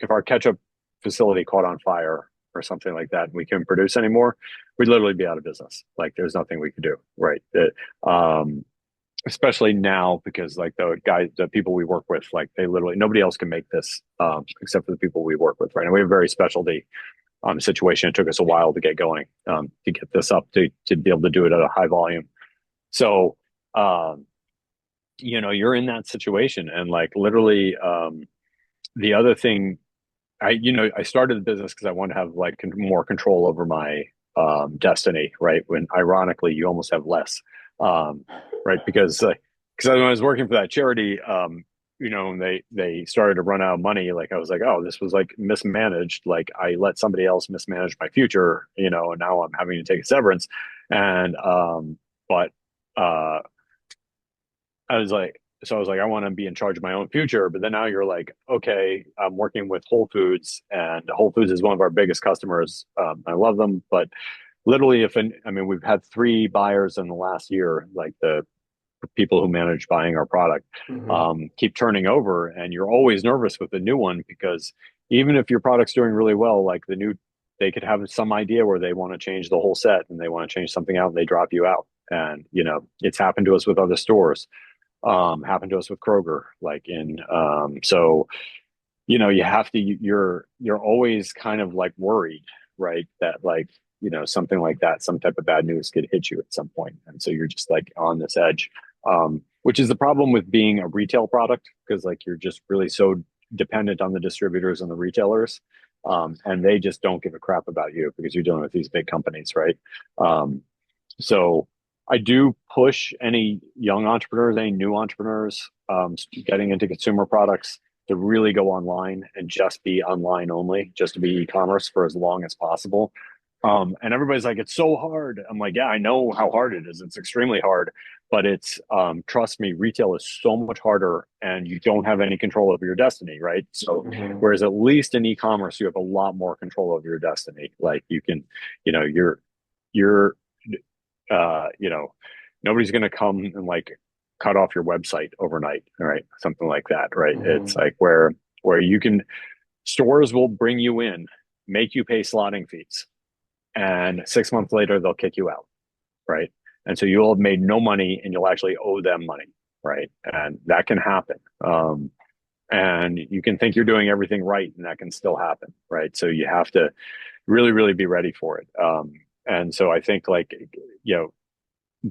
S2: our ketchup facility caught on fire or something like that, and we couldn't produce anymore, we'd literally be out of business. There's nothing we could do, right? Especially now, because the people we work with, they literally, nobody else can make this except for the people we work with, right? And we have a very specialty situation. It took us a while to get going, to get this up to be able to do it at a high volume. So you're in that situation, and literally the other thing, I started the business because I want to have more control over my destiny, right? When ironically you almost have less, right? Because when I was working for that charity, and they started to run out of money, I was like, oh, this was mismanaged. I let somebody else mismanage my future, and now I'm having to take a severance. And but I was like, I want to be in charge of my own future. But then now you're okay, I'm working with Whole Foods, and Whole Foods is one of our biggest customers. I love them, but literally, we've had 3 buyers in the last year, like the people who manage buying our product, keep turning over, and you're always nervous with the new one, because even if your product's doing really well, like they could have some idea where they want to change the whole set and they want to change something out and they drop you out. And, it's happened to us with other stores, happened to us with Kroger, so, you have to, you're always kind of like worried, right? That something like that, some type of bad news could hit you at some point. And so you're just like on this edge, which is the problem with being a retail product, because like you're just really so dependent on the distributors and the retailers. And they just don't give a crap about you because you're dealing with these big companies, right? So I do push any young entrepreneurs, any new entrepreneurs, getting into consumer products, to really go online and just be online only, just to be e-commerce for as long as possible. And everybody's like, it's so hard. I'm like, yeah, I know how hard it is. It's extremely hard, but it's, trust me, retail is so much harder, and you don't have any control over your destiny, right? So, whereas at least in e-commerce, you have a lot more control over your destiny. Like you can, you're nobody's going to come and like cut off your website overnight, right? Something like that, right? It's like where stores will bring you in, make you pay slotting fees, and 6 months later they'll kick you out, right? And so you'll have made no money, and you'll actually owe them money, right? And that can happen. And you can think you're doing everything right, and that can still happen, right? So you have to really, really be ready for it. And so I think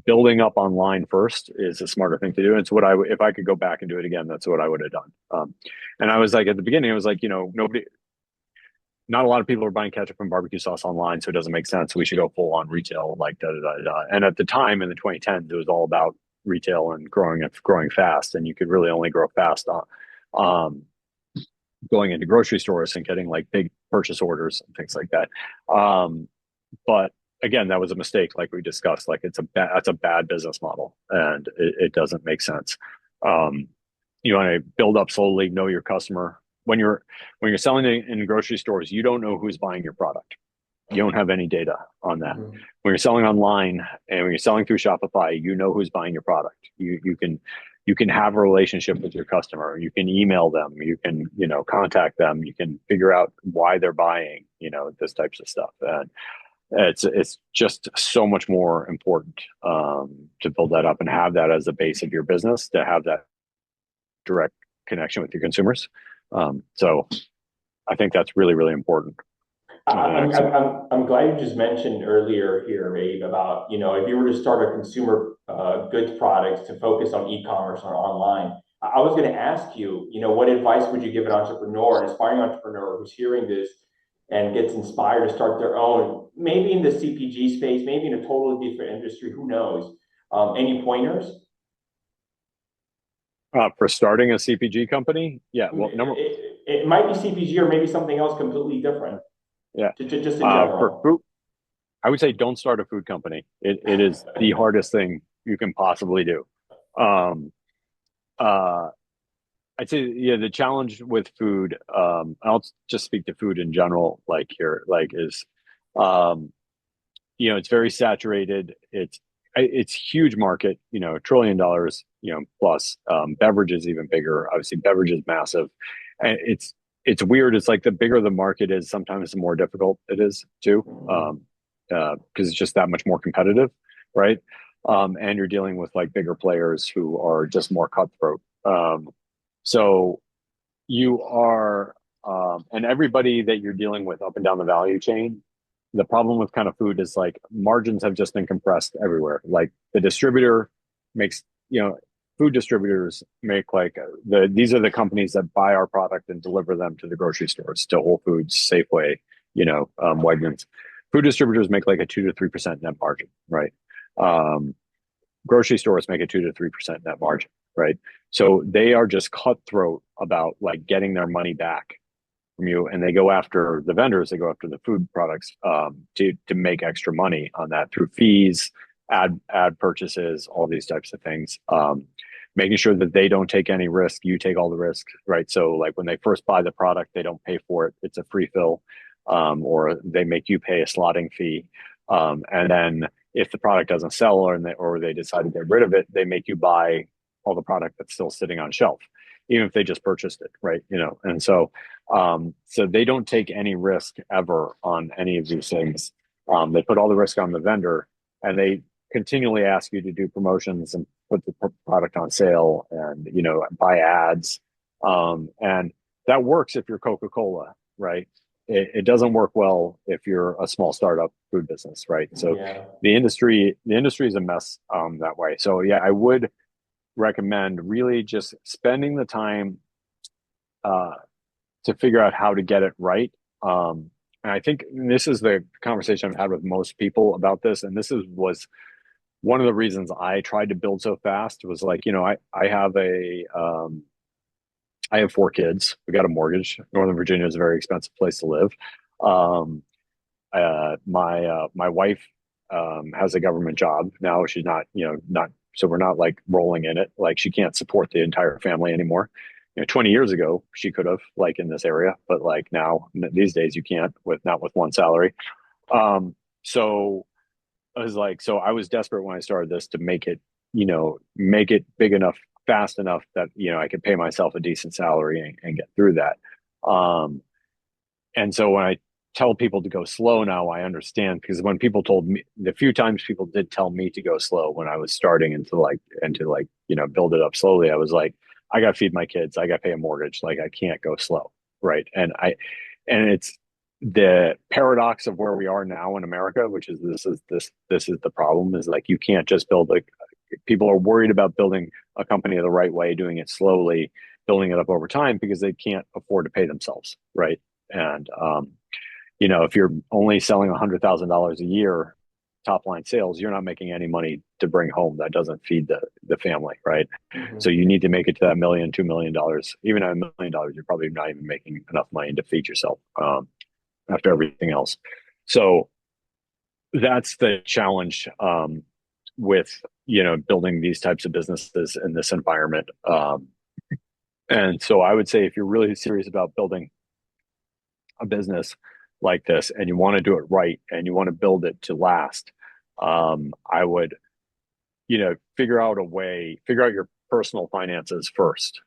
S2: building up online first is a smarter thing to do. It's what if I could go back and do it again, that's what I would have done. And I was like, at the beginning, I was like, not a lot of people are buying ketchup and barbecue sauce online, so it doesn't make sense. We should go full on retail, like da da da da. And at the time, in the 2010s, it was all about retail and growing fast, and you could really only grow fast on going into grocery stores and getting like big purchase orders and things like that. But again, that was a mistake, like we discussed. Like that's a bad business model, and it doesn't make sense. You want to build up slowly, know your customer. When you're selling in grocery stores, you don't know who's buying your product. You don't have any data on that. When you're selling online and when you're selling through Shopify, you know who's buying your product. You can have a relationship with your customer. You can email them. You can contact them. You can figure out why they're buying. This types of stuff. And it's just so much more important to build that up and have that as the base of your business, to have that direct connection with your consumers. So I think that's really, really important.
S3: I'm glad you just mentioned earlier here, Abe, about, if you were to start a consumer goods products to focus on e-commerce or online. I was going to ask you, what advice would you give an entrepreneur, an aspiring entrepreneur who's hearing this and gets inspired to start their own, maybe in the CPG space, maybe in a totally different industry, who knows? Any pointers?
S2: For starting a CPG company? Yeah. Well,
S3: it might be CPG or maybe something else completely different.
S2: Yeah.
S3: Just in general.
S2: For food, I would say don't start a food company. It is the hardest thing you can possibly do. I'd say, the challenge with food, I'll just speak to food in general, is, it's very saturated. It's huge market, $1 trillion, plus. Beverage is even bigger. Obviously, beverage is massive. And it's weird. It's like the bigger the market is, sometimes the more difficult it is too, because it's just that much more competitive, right? And you're dealing with like bigger players who are just more cutthroat. So you are, and everybody that you're dealing with up and down the value chain, the problem with kind of food is like margins have just been compressed everywhere. Like the distributor makes, food distributors make these are the companies that buy our product and deliver them to the grocery stores, to Whole Foods, Safeway, Wegmans. Food distributors make like a 2 to 3% net margin, right? Grocery stores make a 2 to 3% net margin, right? So they are just cutthroat about like getting their money back from you, and they go after the vendors, they go after the food products to make extra money on that through fees, ad purchases, all these types of things. Making sure that they don't take any risk, you take all the risk, right? So like when they first buy the product, they don't pay for it; it's a free fill, or they make you pay a slotting fee. And then if the product doesn't sell or they decide to get rid of it, they make you buy all the product that's still sitting on shelf, even if they just purchased it, right? And so so they don't take any risk ever on any of these things. They put all the risk on the vendor, and they continually ask you to do promotions and put the product on sale and buy ads, and that works if you're Coca-Cola, right? It doesn't work well if you're a small startup food business, right? So
S3: Yeah.
S2: the industry is a mess that way. So yeah, I would recommend really just spending the time to figure out how to get it right. And I think this is the conversation I've had with most people about this, and was one of the reasons I tried to build so fast. Was like, I have 4 kids. We got a mortgage. Northern Virginia is a very expensive place to live. My wife has a government job now. She's not, so we're not like rolling in it. Like, she can't support the entire family anymore. 20 years ago she could have, like, in this area, but like now these days you can't, not with one salary. So I was like, so I was desperate when I started this to make it big enough, fast enough that I could pay myself a decent salary and get through that. And so when I tell people to go slow now, I understand, because when people told me, the few times people did tell me to go slow when I was starting and to build it up slowly, I was like, I got to feed my kids, I got to pay a mortgage, like I can't go slow, right? And it's the paradox of where we are now in America, which is this is the problem, is like, you can't just build, like, people are worried about building a company the right way, doing it slowly, building it up over time, because they can't afford to pay themselves, right? And if you're only selling $100,000 a year top line sales, you're not making any money to bring home. That doesn't feed the family, right?
S3: Mm-hmm.
S2: So you need to make it to that $1 million, $2 million. Even at $1 million, you're probably not even making enough money to feed yourself after everything else. So that's the challenge with building these types of businesses in this environment. And so I would say, if you're really serious about building a business like this and you want to do it right and you want to build it to last, I would figure out your personal finances first,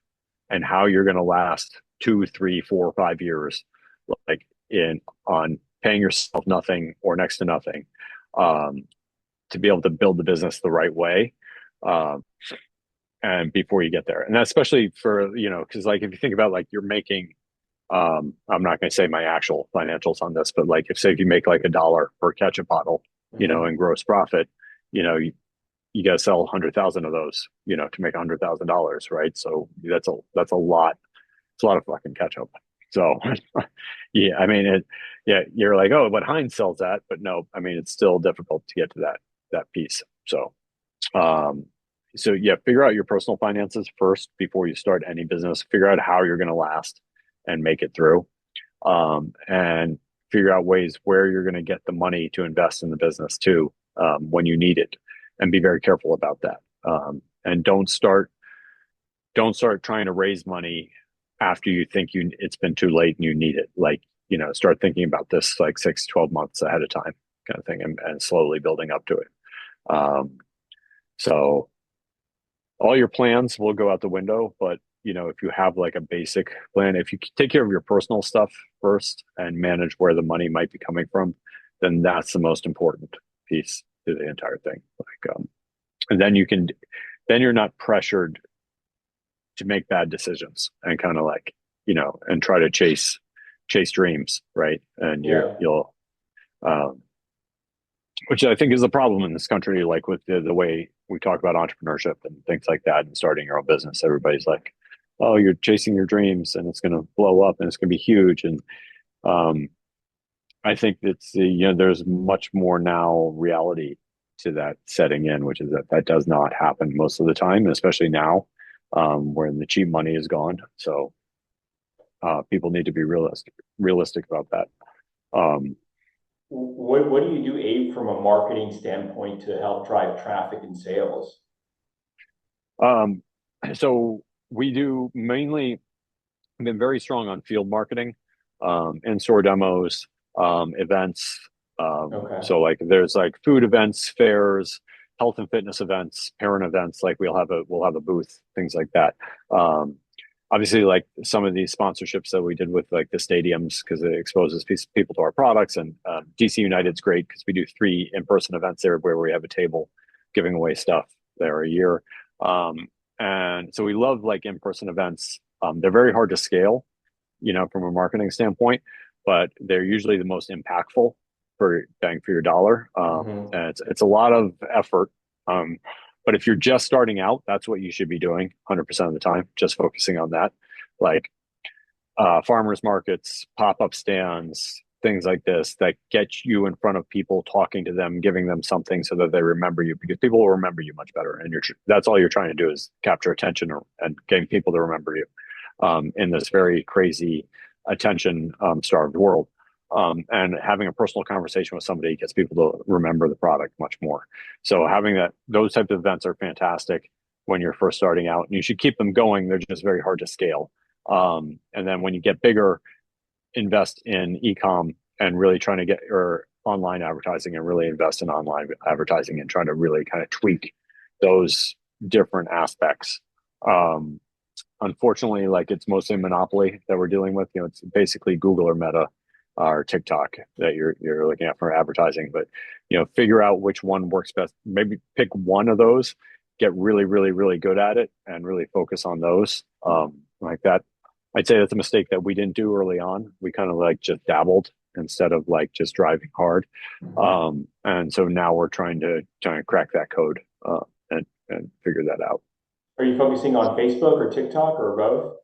S2: and how you're going to last 2, 3, 4, 5 years, like on paying yourself nothing or next to nothing, to be able to build the business the right way, and before you get there. And especially for because, like, if you think about, like, you're making, I'm not going to say my actual financials on this, but like, if you make like $1 per ketchup bottle,
S3: Mm-hmm.
S2: in gross profit, you got to sell 100,000 of those, to make $100,000, right? So that's a lot. It's a lot of fucking ketchup. So yeah, I mean, you're like, oh, but Heinz sells that, but no, I mean, it's still difficult to get to that piece. So, figure out your personal finances first before you start any business. Figure out how you're going to last and make it through, and figure out ways where you're going to get the money to invest in the business too, when you need it, and be very careful about that. And don't start trying to raise money after you think it's been too late and you need it. Like, start thinking about this like 6-12 months ahead of time, kind of thing, and slowly building up to it. So all your plans will go out the window, but if you have like a basic plan, if you take care of your personal stuff first and manage where the money might be coming from, then that's the most important piece to the entire thing. Like, and then you're not pressured to make bad decisions and kind of like, and try to chase dreams, right? And you'll, which I think is the problem in this country, like with the way we talk about entrepreneurship and things like that and starting your own business. Everybody's like, oh, you're chasing your dreams and it's going to blow up and it's going to be huge. And I think it's there's much more now reality to that setting in, which is that does not happen most of the time, especially now, when the cheap money is gone. So people need to be realistic about that.
S3: What do you do, Abe, from a marketing standpoint to help drive traffic and sales?
S2: So we do mainly, been very strong on field marketing, in-store demos, events,
S3: Okay.
S2: So like there's like food events, fairs, health and fitness events, parent events. Like we'll have a booth, things like that. Um, Obviously, like some of these sponsorships that we did with like the stadiums, because it exposes people to our products, and DC United's great because we do 3 in-person events there where we have a table giving away stuff there a year. And so we love like in-person events. They're very hard to scale, from a marketing standpoint, but they're usually the most impactful for bang for your dollar. And it's a lot of effort. But if you're just starting out, that's what you should be doing 100% of the time, just focusing on that. Like farmers markets, pop-up stands, things like this that get you in front of people, talking to them, giving them something so that they remember you, because people will remember you much better. And that's all you're trying to do is capture attention and getting people to remember you in this very crazy attention starved world. And having a personal conversation with somebody gets people to remember the product much more. So having those types of events are fantastic when you're first starting out, and you should keep them going. They're just very hard to scale. And then when you get bigger, invest in e-com and really trying to get your online advertising, and really invest in online advertising and trying to really kind of tweak those different aspects. Unfortunately, like it's mostly a monopoly that we're dealing with. It's basically Google or Meta or TikTok that you're looking at for advertising. But figure out which one works best. Maybe pick one of those, get really, really, really good at it, and really focus on those. Like that, I'd say that's a mistake that we didn't do early on. We kind of like just dabbled instead of like just driving hard. And so now we're trying to crack that code and figure that out.
S3: Are you focusing on Facebook or TikTok or both?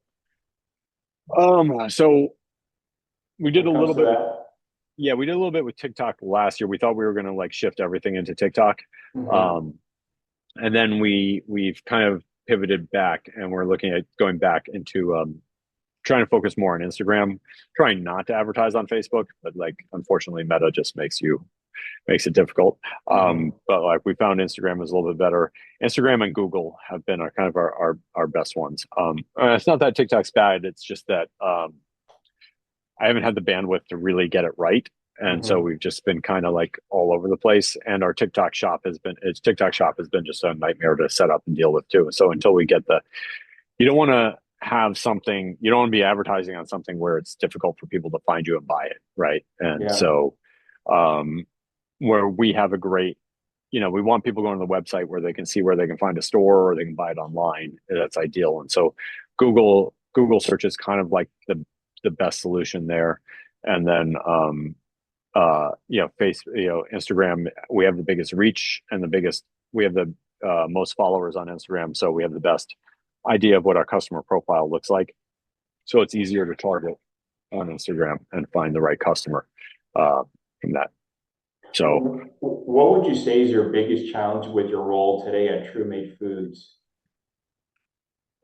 S2: So we did a little bit.
S3: Yeah,
S2: we did a little bit with TikTok last year. We thought we were going to like shift everything into TikTok. And then we've kind of pivoted back, and we're looking at going back into trying to focus more on Instagram, trying not to advertise on Facebook, but like unfortunately Meta just makes it difficult. But like we found Instagram is a little bit better. Instagram and Google have been our best ones. It's not that TikTok's bad. It's just that I haven't had the bandwidth to really get it right. And so we've just been kind of like all over the place. And our TikTok shop has been just a nightmare to set up and deal with too. So until we get you don't want to have something, you don't want to be advertising on something where it's difficult for people to find you and buy it. Right. And so where we have a great, we want people going to the website where they can see where they can find a store or they can buy it online. That's ideal. And so Google search is kind of like the best solution there. And then Instagram, we have the biggest reach and we have the most followers on Instagram, so we have the best idea of what our customer profile looks like, so it's easier to target on Instagram and find the right customer from that. So
S3: what would you say is your biggest challenge with your role today at True Made Foods?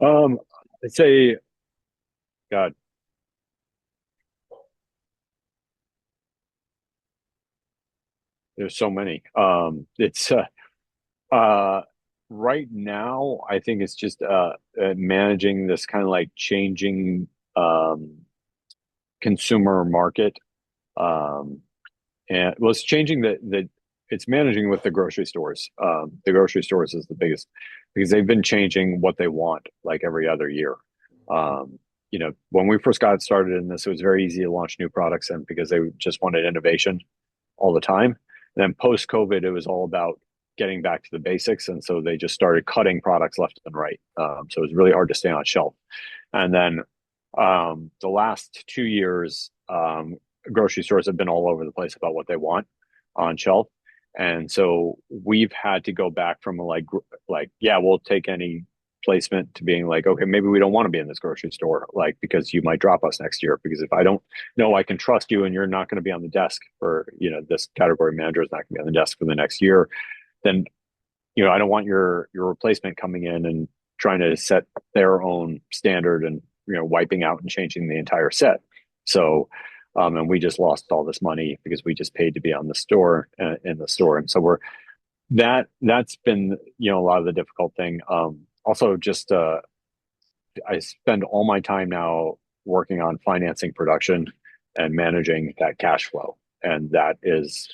S2: I'd say, God, there's so many. It's right now, I think it's just managing this kind of like changing consumer market. And well, it's changing it's managing with the grocery stores. The grocery stores is the biggest, because they've been changing what they want like every other year. When we first got started in this, it was very easy to launch new products, and because they just wanted innovation all the time. And then post-COVID, it was all about getting back to the basics. And so they just started cutting products left and right. So it was really hard to stay on shelf. And then the last 2 years, grocery stores have been all over the place about what they want on shelf. And so we've had to go back from yeah, we'll take any placement, to being like, okay, maybe we don't want to be in this grocery store, like, because you might drop us next year, because if I don't know I can trust you and you're not going to be on the desk for, this category manager is not going to be on the desk for the next year, then, I don't want your replacement coming in and trying to set their own standard and, wiping out and changing the entire set. So, and we just lost all this money because we just paid to be on the store, in the store. And so that's been, a lot of the difficult thing. Also, just I spend all my time now working on financing production and managing that cash flow, and that is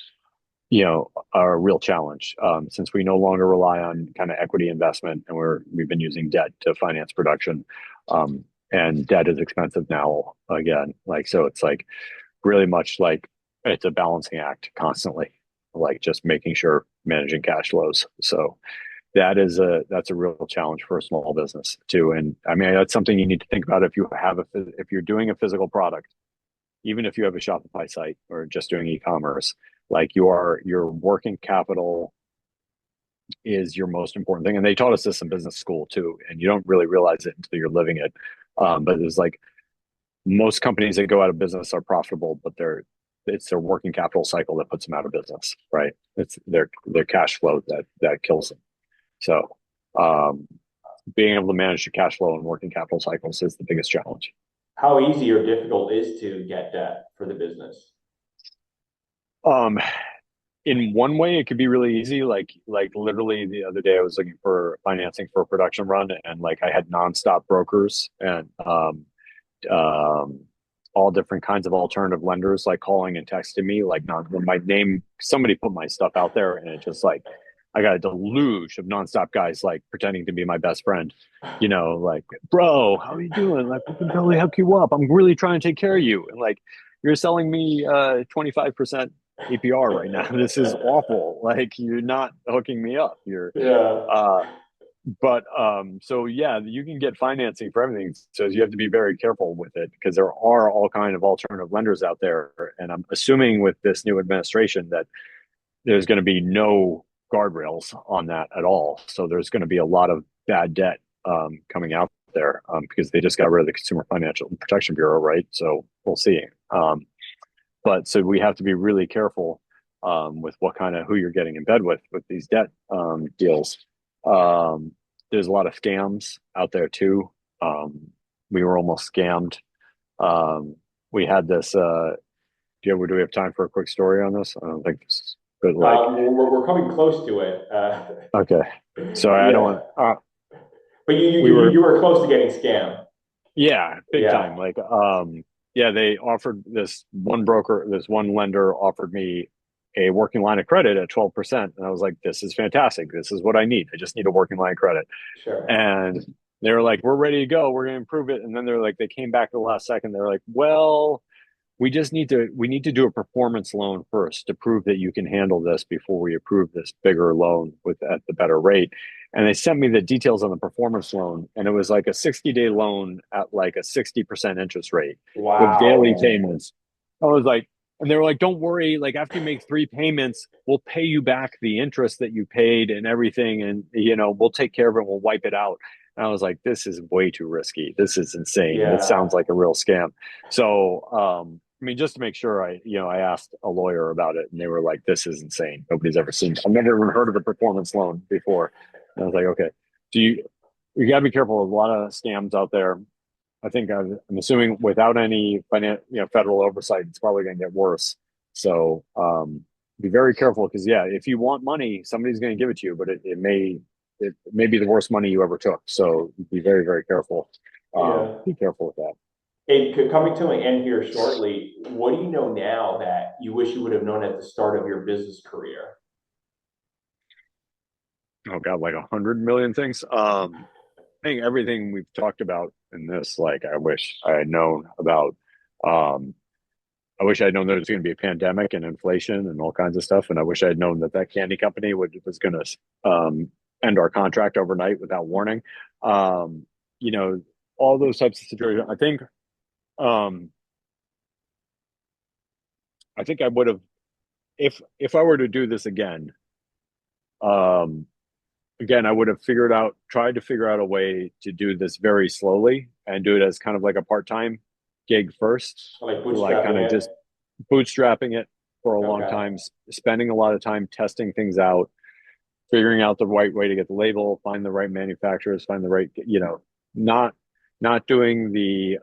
S2: are a real challenge, since we no longer rely on kind of equity investment, and we've been using debt to finance production, and debt is expensive now again. Like, so it's like really much like it's a balancing act constantly, like just making sure managing cash flows. So that's a real challenge for a small business too. And I mean, that's something you need to think about if you're doing a physical product, even if you have a Shopify site or just doing e-commerce, like your working capital is your most important thing. And they taught us this in business school too, and you don't really realize it until you're living it. But it's like most companies that go out of business are profitable, but it's their working capital cycle that puts them out of business, right? It's their cash flow that kills them. So being able to manage the cash flow and working capital cycles is the biggest challenge.
S3: How easy or difficult is to get debt for the business?
S2: In one way, it could be really easy. Like literally the other day, I was looking for financing for a production run, and like I had nonstop brokers and all different kinds of alternative lenders like calling and texting me, like not my name. Somebody put my stuff out there, and it just like I got a deluge of nonstop guys like pretending to be my best friend, like, bro, how are you doing? Like, we can totally hook you up. I'm really trying to take care of you. And like, you're selling me 25% APR right now. This is awful. Like, you're not hooking me up. So yeah, you can get financing for everything. So you have to be very careful with it, because there are all kind of alternative lenders out there. And I'm assuming with this new administration that there's going to be no guardrails on that at all. So there's going to be a lot of bad debt coming out there, because they just got rid of the Consumer Financial Protection Bureau, right? So we'll see. But so we have to be really careful with who you're getting in bed with these debt deals. There's a lot of scams out there too. We were almost scammed. We had this. Do we have time for a quick story on this? I don't think this is good. Like,
S3: we're coming close to it.
S2: Okay, so I don't want.
S3: But you were close to getting scammed.
S2: Yeah, big time. Like, they offered this one lender offered me a working line of credit at 12%. And I was like, this is fantastic. This is what I need. I just need a working line of credit.
S3: Sure.
S2: And they were like, we're ready to go. We're going to improve it. And then they're like, they came back at the last second. They're like, well, we need to do a performance loan first to prove that you can handle this before we approve this bigger loan at the better rate. And they sent me the details on the performance loan, and it was like a 60-day loan at like a 60% interest rate.
S3: Wow.
S2: With daily payments. I was like, and they were like, don't worry, like after you make 3 payments, we'll pay you back the interest that you paid and everything. And, we'll take care of it. We'll wipe it out. And I was like, this is way too risky. This is insane.
S3: Yeah.
S2: It sounds like a real scam. So, I mean, just to make sure, I asked a lawyer about it, and they were like, this is insane. Nobody's ever seen it. I've never even heard of a performance loan before. And I was like, okay. So you gotta be careful of a lot of scams out there. I think I'm assuming without any federal oversight, it's probably going to get worse. So be very careful, because if you want money, somebody's going to give it to you, but it may be the worst money you ever took. So be very, very careful. Be careful with that.
S3: Hey, coming to an end here shortly, what do you know now that you wish you would have known at the start of your business career?
S2: Oh God, like 100 million things. I think everything we've talked about in this, like, I wish I had known about. I wish I had known there was going to be a pandemic and inflation and all kinds of stuff, and I wish I had known that candy company was going to end our contract overnight without warning. All those types of situations. I think I would have, if I were to do this again. Again, I would have tried to figure out a way to do this very slowly and do it as kind of like a part-time gig first,
S3: like
S2: kind of just bootstrapping it for a long time, spending a lot of time testing things out, figuring out the right way to get the label, find the right manufacturers, find the right, not doing the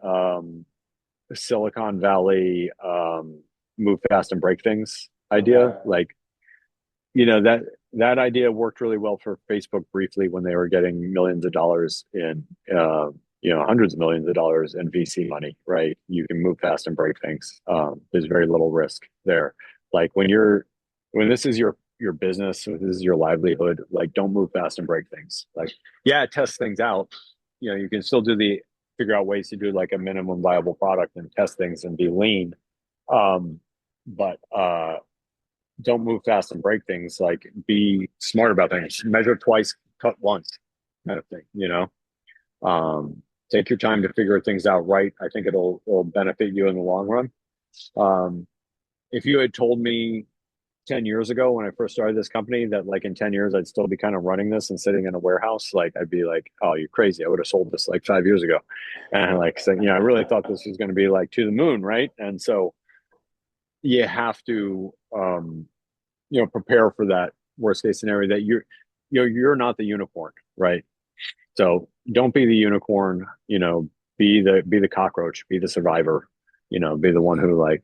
S2: Silicon Valley move fast and break things idea. Like, that idea worked really well for Facebook briefly when they were getting millions of dollars in, hundreds of millions of dollars in VC money, right? You can move fast and break things. There's very little risk there. Like when you're when this is your business, when this is your livelihood, like don't move fast and break things. Like, yeah, test things out. You know, you can still figure out ways to do like a minimum viable product and test things and be lean. But don't move fast and break things. Like, be smart about things. Measure twice, cut once, kind of thing. You know, take your time to figure things out right. I think it'll benefit you in the long run. If you had told me 10 years ago when I first started this company that like in 10 years I'd still be kind of running this and sitting in a warehouse, like I'd be like, oh, you're crazy. I would have sold this like 5 years ago. And like saying, I really thought this was going to be like to the moon, right? And so you have to prepare for that worst case scenario that you're not the unicorn, right? So don't be the unicorn, be the cockroach, be the survivor, be the one who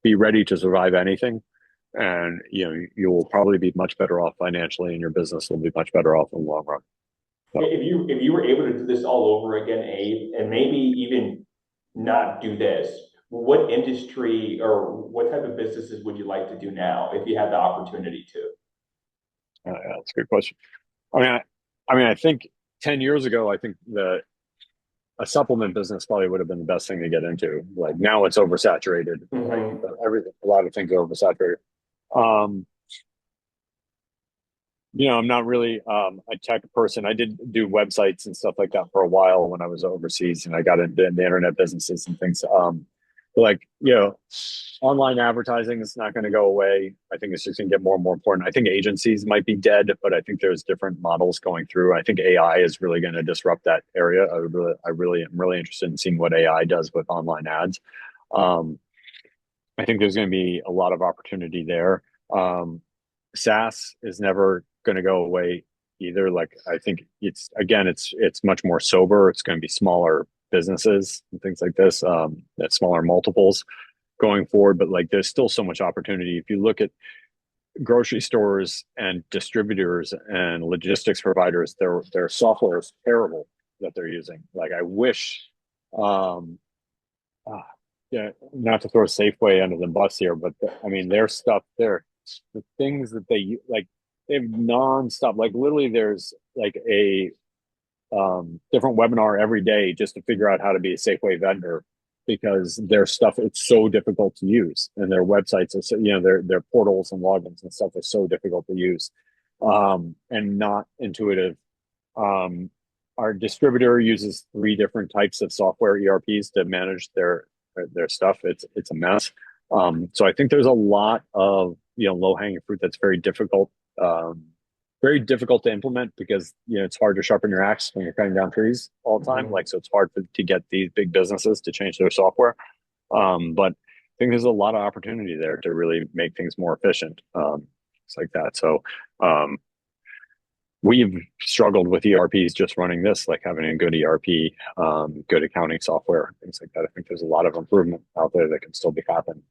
S2: be ready to survive anything. And you will probably be much better off financially, and your business will be much better off in the long run. So,
S3: if you were able to do this all over again, Abe, and maybe even not do this, what industry or what type of businesses would you like to do now if you had the opportunity to?
S2: that's a good question. I think 10 years ago, I think a supplement business probably would have been the best thing to get into. Like now it's oversaturated.
S3: Mm-hmm.
S2: A lot of things are oversaturated. I'm not really a tech person. I did do websites and stuff like that for a while when I was overseas, and I got into the internet businesses and things. Online advertising is not going to go away. I think it's just going to get more and more important. I think agencies might be dead, but I think there's different models going through. I think AI is really going to disrupt that area. I really am really interested in seeing what AI does with online ads. I think there's going to be a lot of opportunity there. SaaS is never going to go away either. Like, I think it's much more sober. It's going to be smaller businesses and things like this, at smaller multiples going forward. But like, there's still so much opportunity. If you look at grocery stores and distributors and logistics providers, their software is terrible that they're using. Like, I wish, not to throw Safeway under the bus here, but their stuff, the things that they have nonstop, like literally there's like a different webinar every day just to figure out how to be a Safeway vendor, because their stuff, it's so difficult to use, and their websites are so, their portals and logins and stuff are so difficult to use, and not intuitive. Our distributor uses 3 different types of software ERPs to manage their stuff. It's a mess. So I think there's a lot of low-hanging fruit that's very difficult to implement, because it's hard to sharpen your axe when you're cutting down trees all the time.
S3: Mm-hmm.
S2: So it's hard to get these big businesses to change their software. But I think there's a lot of opportunity there to really make things more efficient. It's like that. So we've struggled with ERPs just running this, like having a good ERP, good accounting software, things like that. I think there's a lot of improvement out there that can still be happened.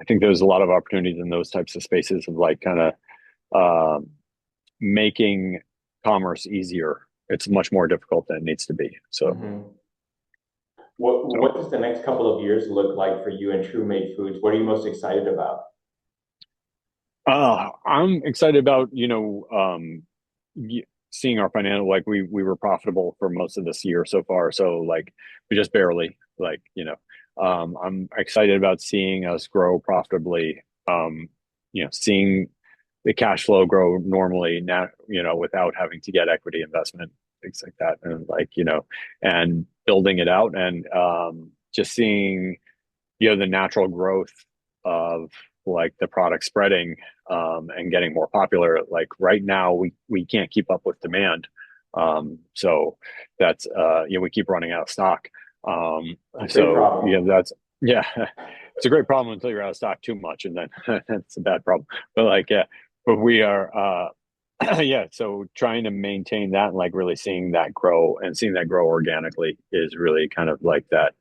S2: I think there's a lot of opportunities in those types of spaces of like kind of making commerce easier. It's much more difficult than it needs to be. So,
S3: mm-hmm. What does the next couple of years look like for you and True Made Foods? What are you most excited about?
S2: I'm excited about, seeing our financial, like we were profitable for most of this year so far. So like we just barely, I'm excited about seeing us grow profitably, seeing the cash flow grow normally now, without having to get equity investment, things like that. And and building it out, and just seeing, the natural growth of like the product spreading, and getting more popular. Like right now we can't keep up with demand. So that's, we keep running out of stock. It's a great problem until you're out of stock too much, and then that's a bad problem. But but we are, so trying to maintain that and like really seeing that grow organically is really kind of like that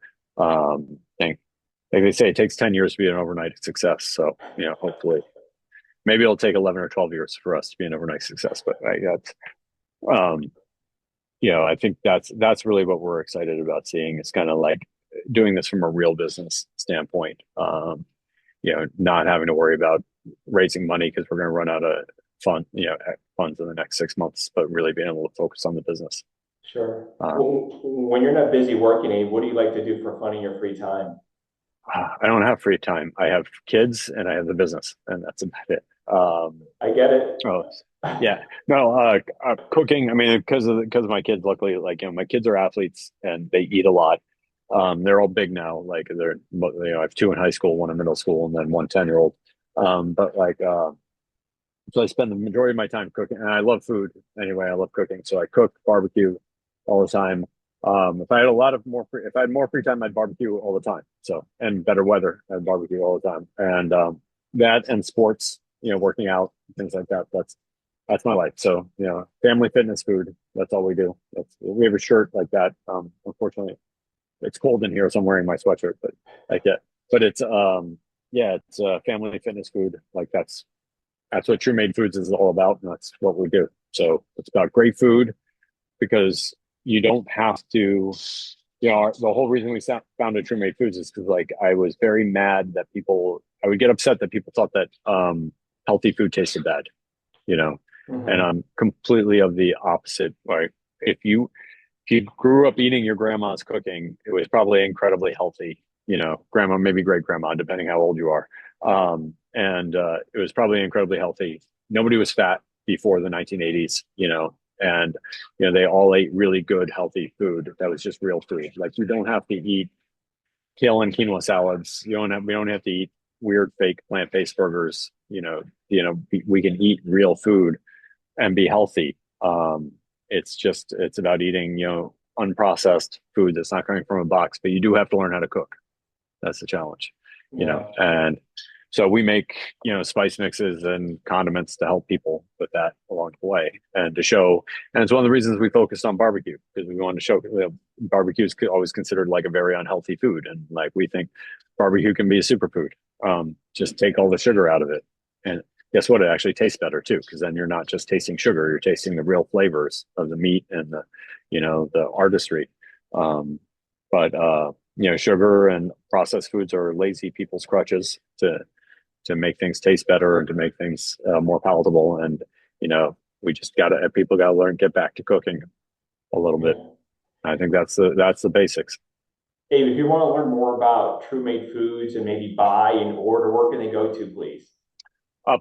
S2: thing. Like they say, it takes 10 years to be an overnight success. So, hopefully maybe it'll take 11 or 12 years for us to be an overnight success, but I think that's really what we're excited about seeing. It's kind of like doing this from a real business standpoint. Not having to worry about raising money because we're going to run out of funds in the next 6 months, but really being able to focus on the business.
S3: Sure. Well, when you're not busy working, Abe, what do you like to do for fun in your free time?
S2: I don't have free time. I have kids and I have the business, and that's about it.
S3: I get it.
S2: Oh, yeah. No, cooking. I mean, because of my kids, luckily, my kids are athletes and they eat a lot. They're all big now. Like I have 2 in high school, 1 in middle school, and then 1 10-year-old. So I spend the majority of my time cooking, and I love food anyway. I love cooking, so I cook, barbecue all the time. If I had more free time, I'd barbecue all the time. So, and better weather, I'd barbecue all the time. And that and sports, working out, things like that. That's my life. So, family, fitness, food. That's all we do. We have a shirt like that. Unfortunately, it's cold in here, so I'm wearing my sweatshirt. But it's family, fitness, food. Like that's what True Made Foods is all about, and that's what we do. So it's about great food because you don't have to. The whole reason we founded True Made Foods is because I was very mad that I would get upset that people thought that healthy food tasted bad,
S3: Mm-hmm.
S2: and I'm completely of the opposite. Like if you grew up eating your grandma's cooking, it was probably incredibly healthy. Grandma, maybe great grandma, depending how old you are. And it was probably incredibly healthy. Nobody was fat before the 1980s, and they all ate really good, healthy food that was just real food. Like you don't have to eat kale and quinoa salads. We don't have to eat weird fake plant-based burgers. We can eat real food and be healthy. It's about eating, unprocessed food that's not coming from a box, but you do have to learn how to cook. That's the challenge, and so we make, spice mixes and condiments to help people with that along the way and to show. And it's one of the reasons we focused on barbecue, because we wanted to show barbecue is always considered like a very unhealthy food. And we think barbecue can be a superfood. Just take all the sugar out of it. And guess what? It actually tastes better too, because then you're not just tasting sugar, you're tasting the real flavors of the meat and the artistry. Sugar and processed foods are lazy people's crutches to make things taste better and to make things more palatable. And, people got to get back to cooking a little bit. I think that's the basics.
S3: Abe, if you want to learn more about True Made Foods and maybe buy and order, where can they go to, please?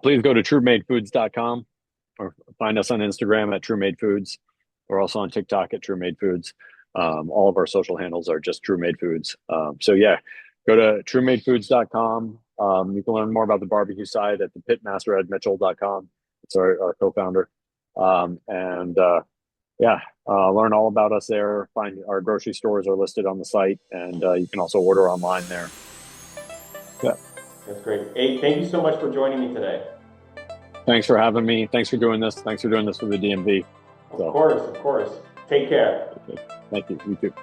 S2: Please go to truemadefoods.com or find us on Instagram at True Made Foods. We're also on TikTok at True Made Foods. All of our social handles are just True Made Foods. Go to truemadefoods.com. You can learn more about the barbecue side at thepitmaster@mitchell.com. It's our co-founder. Learn all about us there. Find our grocery stores are listed on the site, and you can also order online there. Yeah.
S3: That's great. Abe, thank you so much for joining me today.
S2: Thanks for having me. Thanks for doing this. Thanks for doing this for the DMV.
S3: Of course. Take care.
S2: Okay. Thank you. You too.